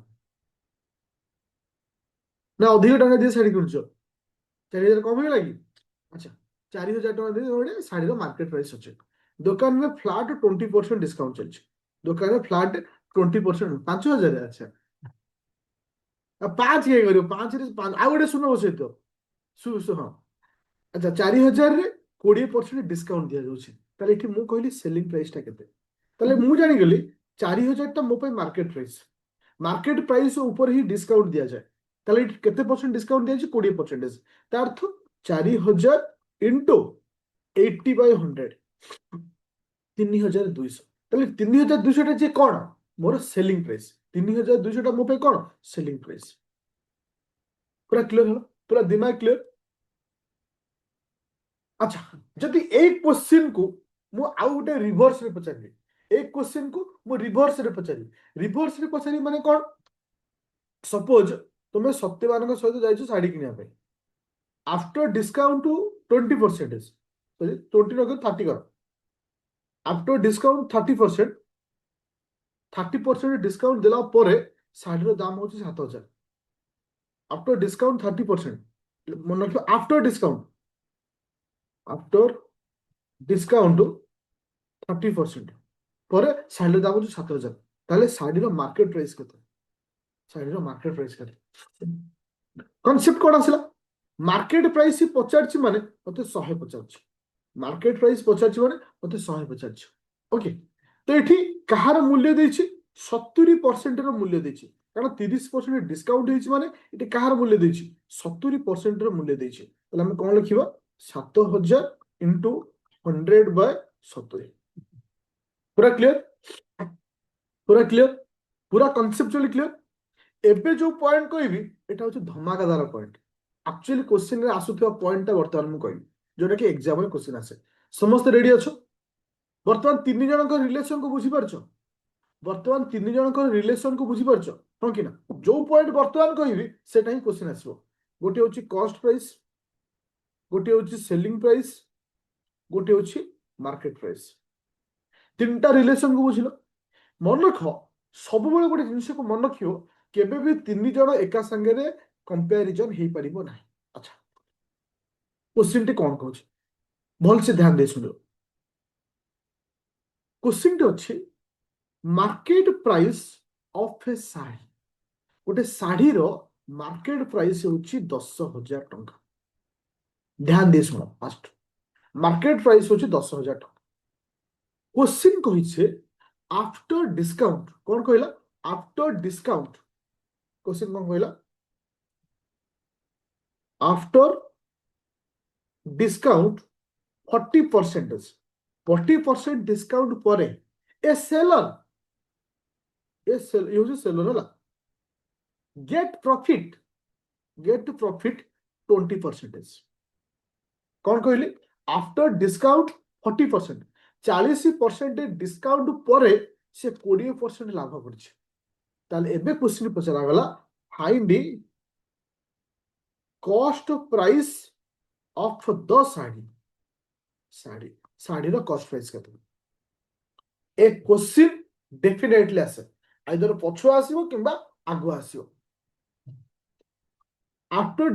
ନା ଅଧିକ ଟଙ୍କା দিয়ে ଶାଢୀ କିଣୁଛ 4000 କମ ହେଇଗଲା କି ଆଚ୍ଛା 4000 ଟଙ୍କା দিয়ে ଗୋଟେ ଶାଢୀର ମାର୍କେଟ ପ୍ରାଇସ୍ ଅଛି ଦୋକାନରେ ଫ୍ଲାଟ୍ 20% ଡିସକାଉଣ୍ଟ ଚାଲିଛି ଦୋକାନରେ ଫ୍ଲାଟ୍ 20% 5000 ଆଚ୍ଛା ଆଉ 5 କିଏ କରିବ 5 ରେ ଆଉ ଗୋଟେ ଶୂନ ବସେଇଥିବ ହଁ ଆଚ୍ଛା 4000ରେ 20% ଡିସକାଉଣ୍ଟ ଦିଆଯାଉଛି ତାହେଲେ ଏଠି ମୁଁ କହିଲି ସେଲିଂ ପ୍ରାଇସ୍ ଟା କେତେ ତାହେଲେ ମୁଁ ଜାଣିଗଲି 4000 ଟା ମୋ ପାଇଁ ମାର୍କେଟ ପ୍ରାଇସ୍ ଉପରେ ହିଁ ଡିସକାଉଣ୍ଟ ଦିଆଯାଏ ତାହେଲେ ଏଠି କେତେ ପରସେଣ୍ଟ ଡିସକାଉଣ୍ଟ ଦିଆଯାଇଛି 20%। ତା ଅର୍ଥ 4000 ଇଣ୍ଟୁ 80/100 3200 ତାହେଲେ 3200 ଟା ଯେ କଣ ମୋର ସେଲିଂ ପ୍ରାଇସ୍ 3200 ଟା ମୋ ପାଇଁ କଣ ସେଲିଂ ପ୍ରାଇସ୍ ପୁରା କ୍ଲିୟର ହେଲା ପୁରା ଦିମାଗ କ୍ଲିୟର ଆଚ୍ଛା ଯଦି ଏଇ କ୍ୱେଶ୍ଚିନ୍ କୁ ମୁଁ ଆଉ ଗୋଟେ ରିଭର୍ସ ରେ ପଚାରିବି ଏଇ କ୍ୱେଶ୍ଚିନ୍ କୁ ମୁଁ ରିଭର୍ସ ରେ ପଚାରିବି ମାନେ କଣ ସପୋଜ ତୁମେ ସତ୍ୟବାନଙ୍କ ସହିତ ଯାଇଛ ଶାଢୀ କିଣିବା ପାଇଁ ଆଫ୍ଟର ଡିସକାଉଣ୍ଟ 20% ସରି 20 ନ 30 କର ଆଫ୍ଟର ଡିସକାଉଣ୍ଟ 30% ଡିସକାଉଣ୍ଟ ଦେଲା ପରେ ଶାଢୀର ଦାମ ହଉଛି 7000 ଆଫ୍ଟର ଡିସକାଉଣ୍ଟ 30% ମନେ ରଖିବ ଆଫ୍ଟର ଡିସକାଉଣ୍ଟ 30% ପରେ ଶାଢୀର ଦାମ ହଉଛି 7000 ତାହେଲେ ଶାଢୀର ମାର୍କେଟ ପ୍ରାଇସ୍ କେତେ କନସେପ୍ଟ କଣ ଆସିଲା ମାର୍କେଟ ପ୍ରାଇସ୍ ପଚାରିଛି ମାନେ ମତେ 100 ପଚାରୁଛି ମାର୍କେଟ ପ୍ରାଇସ୍ ପଚାରିଛି ମାନେ ମତେ 100 ପଚାରିଛି ଓକେ ତ ଏଠି କାହାର ମୂଲ୍ୟ ଦେଇଛି 70% ର ମୂଲ୍ୟ ଦେଇଛି କାରଣ 30% ଡିସକାଉଣ୍ଟ ହେଇଛି ମାନେ ଏଠି କାହାର ମୂଲ୍ୟ ଦେଇଛି 70% ର ମୂଲ୍ୟ ଦେଇଛି ତାହେଲେ ଆମେ କଣ ଲେଖିବା 7000 ଇଣ୍ଟୁ 100/70 ପୁରା କ୍ଲିୟର ପୁରା କ୍ଲିୟର ପୁରା କନସେପ୍ଚୁଆଲି କ୍ଲିୟର ଏବେ ଯୋଉ ପଏଣ୍ଟ କହିବି ଏଟା ହଉଛି ଧମାକାଦାର ପଏଣ୍ଟ एक्चुअली क्वेश्चन रे आसुथिबा पॉइंट वर्तमान मु कहबी जोटा कि एग्जाम रे क्वेश्चन आसे समस्त रेडी अछो वर्तमान तीन जनक रिलेशन को बुझी पारछो वर्तमान तीन जनक रिलेशन को बुझी पारछो हाँ कि ना जो पॉइंट वर्तमान कहबी सेटा ही क्वेश्चन आसीबो गोटे होची कॉस्ट प्राइस गोटे होची सेलिंग प्राइस गोटे होची मार्केट प्राइस तीनटा रिलेशन को बुझिलो मन रख सब बेले गोटे जिनिस को मन रखियो केबे भी तीन जन एका संगे रे कंपैरिजन हेई परिबो नाही अच्छा क्वेश्चन टी कोन कहूची भल से ध्यान दे सुनो क्वेश्चन टी अछि मार्केट प्राइस ऑफ ए साड़ी गोटे साड़ी रो मार्केट प्राइस होची 10,000 टंका ध्यान दे सुनो फास्ट मार्केट प्राइस होची 10,000 टंका क्वेश्चन कहिছে आफ्टर डिस्काउंट कौन कहला आफ्टर डिस्काउंट क्वेश्चन कौन कहला आफ्टर डिस्काउंट 40% 40% डिस्काउंट पर ए सेलर ये सेलर है गेट प्रॉफिट 20% कौन कहली आफ्टर डिस्काउंट 40% 40% डिस्काउंट पर से 20% लाभ करछि ताले एबे क्वेश्चन पचरा गला find the cost price of the sari sari sari रो कॉस्ट प्राइस केते ए क्वेश्चन डेफिनेटली आसे आइदर पछुआ आसीबो किंबा आगु आसीबो आफ्टर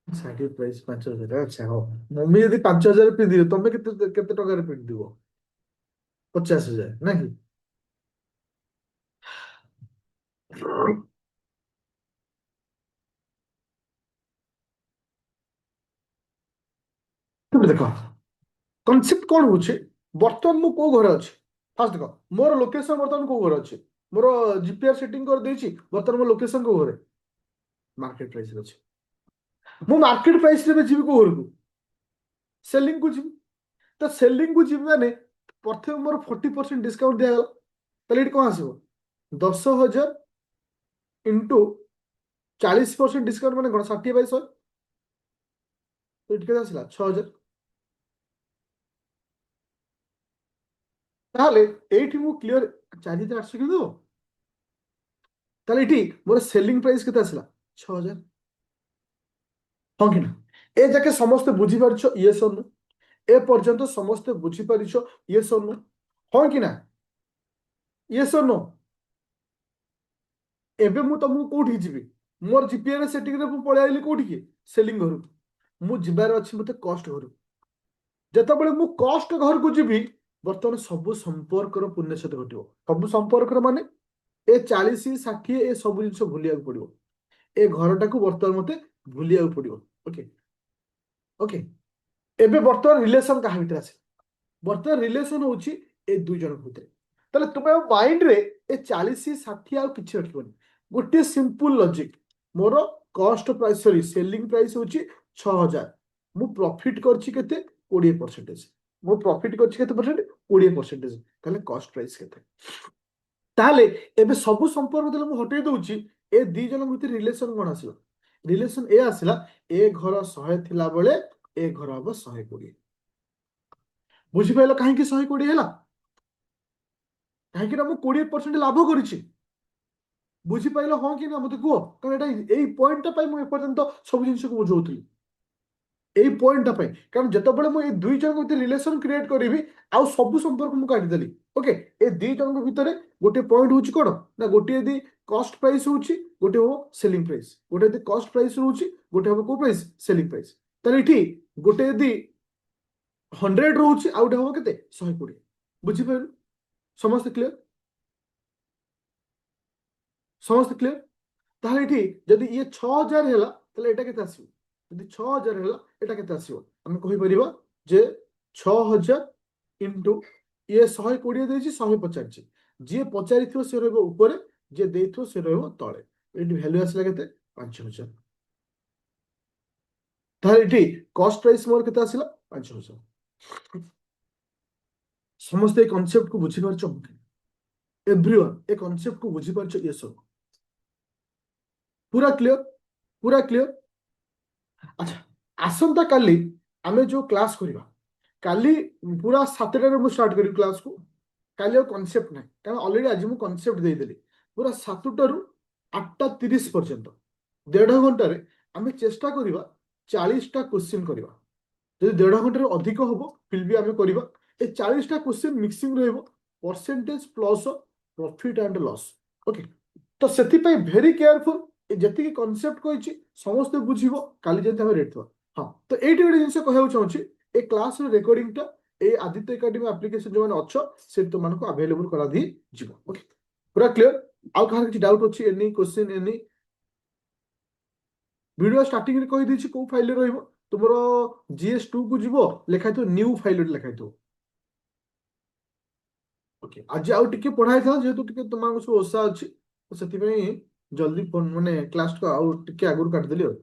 साड़ी प्राइस 5,000 अच्छा हो मम्मी यदि 5,000 पिंदी तमे केते केते टका रे पिंदिबो 50,000 ना कि तुम देखो कॉन्सेप्ट कौन होचे बर्तमान मु को घर अछि फास्ट देखो मोर लोकेशन बर्तमान को घर अछि मोर जीपीआर सेटिंग कर देछि बर्तमान मो लोकेशन को घरे मार्केट प्राइस रे अछि मु मार्केट प्राइस रे जीवी को घर को सेलिंग को जीवी तो सेलिंग को जीवी माने प्रथम मोर 40% डिस्काउंट दिया गला ताले इट कोन आसीबो 10,000 इंटू 40% डिस्काउंट माने कोन 60/100 तो इट के आसीला 6,000 ताले एठी मु क्लियर 4,800 के दो ताले इठी मोर सेलिंग प्राइस केते आसीला 6,000 हाँ कि ना ए जाके समस्त बुझी पारछो यस और नो ए पर्यंत समस्त बुझी पारिछो यस और नो हाँ कि ना यस और नो एबे मु तुमको कोठी जिबी मोर जीपीआर सेटिंग रे मु पळे आइली कोठी के सेलिंग घर मु जिबार अछि मते कॉस्ट घर जेतेबेले मु कॉस्ट घर को जिबी वर्तमान सब संपर्क रो पुण्यक्षत घटिबो सब संपर्क रो माने ए 40 60 ए सब जिंस भूलिया पड़िबो ए घरटा को वर्तमान मते भूलिया पड़िबो ओके ओके एबे वर्तमान रिलेशन कहा भितर आसे वर्तमान रिलेशन होची ए दुई जन भितर ताले तुमे माइंड रे ए 40 60 आ किछि रखिबोनी गोटे simple logic more cost price sorry selling price होची 6,000 मु प्रॉफिट करछि केते 20% मु प्रॉफिट करछि केते परसेंट 20% ताले कॉस्ट प्राइस केते ताले एबे सब संपर्क देले मु हटै दउची ए दी जन भितर रिलेशन कोन आसिला रिलेशन ए आसिला ए घर 100 थिला बेले ए घर हबो 120 बुझी पाइलो काहे कि 120 हैला काहे कि ना मु 20% लाभ करिछि बुझी पाइलो हाँ कि ना मते कुह कारण एटा एई पॉइंट पाई मु एपर्यंत सब जिंस को बुझौतली एई पॉइंट पाई कारण जेतेबेले मु ए दुई जन भितर रिलेशन क्रिएट करिवि आउ सब संपर्क मु काटि देली ओके ए दुई जन भितर गोटे पॉइंट होची कोन ना गोटे यदि कॉस्ट प्राइस होची गोटे हो सेलिंग प्राइस गोटे यदि कॉस्ट प्राइस होची गोटे हो को प्राइस सेलिंग प्राइस ताले इठी गोटे यदि 100 रहउची आउ गोटे हो केते 120 बुझी पाइलो समस्त क्लियर समस्त क्लियर ताहले एठी जदि ये 6,000 हैला ताहले एटा केते आसीबो जदि 6,000 हैला एटा केते आसीबो हम कहि परिबा जे 6,000 इनटू ये 120 देछि 150 छि जे पचारिथिबो से रहबो ऊपर जे देइथिबो से रहबो तळे एठी वैल्यू आसला केते 5,000 ताहले एठी कॉस्ट प्राइस मोर केते आसिला 5,000 समस्त ए कांसेप्ट को बुझी पारछो एवरीवन ए कांसेप्ट को बुझी पारछो यस पूरा क्लियर, पूरा क्लियर। अच्छा, आसंता काली आमे जो क्लास करिबा, काली पूरा 7टारे मु स्टार्ट करी क्लास को। काली कॉन्सेप्ट ना कारण ऑलरेडी आज मु कॉन्सेप्ट दे देली। पूरा 7टारू 8:30 पर्यंत 1.5 घंटे आमे चेष्टा करिबा 40टा क्वेश्चन करिबा। ଯଦି 1.5 ଘଣ୍ଟାରୁ ଅଧିକ ହବ ଫିଲ୍ ବି ଆମେ କରିବା। ଏ 40ଟା କ୍ୱେଶ୍ଚିନ୍ ମିକ୍ସିଂ ରହିବ, percentage plus profit and loss. Okay, ତ ସେଥିପାଇଁ ଭେରି କେୟାରଫୁଲ। ଯେତିକି କନସେପ୍ଟ କହିଛି ସମସ୍ତେ ବୁଝିବ, କାଲି ଯେମିତି ଆମେ ରେଟ୍ ଥିବା। ହଁ, ତ ଏଇଠି ଗୋଟେ ଜିନିଷ କହିବାକୁ ଚାହୁଁଛି, ଏ କ୍ଲାସର ରେକର୍ଡିଂଟା ଏ ଆଦିତ୍ୟ ଏକାଡେମୀ ଆପ୍ଲିକେସନ ଯୋଉମାନେ ଅଛ ସେ ତୁମମାନଙ୍କୁ ଆଭେଲେବୁଲ କରା ଦେଇ ଯିବ। ଓକେ, ପୁରା କ୍ଲିୟର? ଆଉ କାହାର କିଛି ଡାଉଟ୍ ଅଛି? Any question any? Video starting রে কই দিয়েছি কোন ফাইলে রহিব তোমার GS2 কু ଯିବ ଲେଖା ହେଇଥିବ ନ୍ୟୁ ଫାଇଲ ଲେଖା ହେଇଥିବ। ଓକେ, ଆଜି ଆଉ ଟିକେ ପଢା ହେଇଥିଲା ଯେହେତୁ ଟିକେ ତୁମମାନଙ୍କ ସବୁ ଓଷା ଅଛି ତ ସେଥିପାଇଁ ଜଲ୍ଦି ମାନେ କ୍ଲାସ ଆଉ ଟିକେ ଆଗରୁ କାଟିଦେଲି ଆଉ।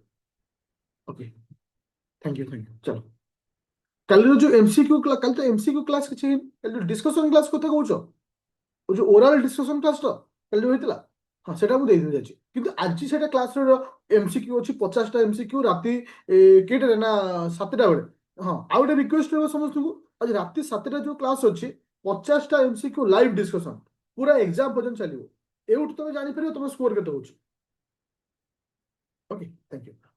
ଓକେ, ଥ୍ୟାଙ୍କ ୟୁ ଚାଲ। କାଲିର ଯୋଉ MCQ କାଲି ତ MCQ କ୍ଲାସ କିଛି ହେଇନି, କାଲି ଯୋଉ ଡିସ୍କସନ କ୍ଲାସ କଥା କହୁଛ, ଓ ଯୋଉ ଓରାଲ ଡିସ୍କସନ କ୍ଲାସଟା କାଲି ଯୋଉ ହେଇଥିଲା, ହଁ ସେଟା ମୁଁ ଦେଇଦେବି ଆଜି। କିନ୍ତୁ ଆଜି ସେଟା କ୍ଲାସର MCQ ଅଛି 50ଟା MCQ ରାତି କେଇଟାରେ ନା 7ଟା ବେଳେ। ହଁ, ଆଉ ଗୋଟେ ରିକ୍ୱେଷ୍ଟ ରହିବ ସମସ୍ତଙ୍କୁ, ଆଜି ରାତି 7ଟା ଯୋଉ କ୍ଲାସ ଅଛି 50ଟା MCQ ଲାଇଭ ଡିସ୍କସନ ପୁରା ଏକ୍ସାମ ପର୍ଯ୍ୟନ୍ତ ଚାଲିବ। ଏଉଠୁ ତମେ ଜାଣିପାରିବ ତମ ସ୍କୋର କେତେ ହଉଛି। Okay, thank you.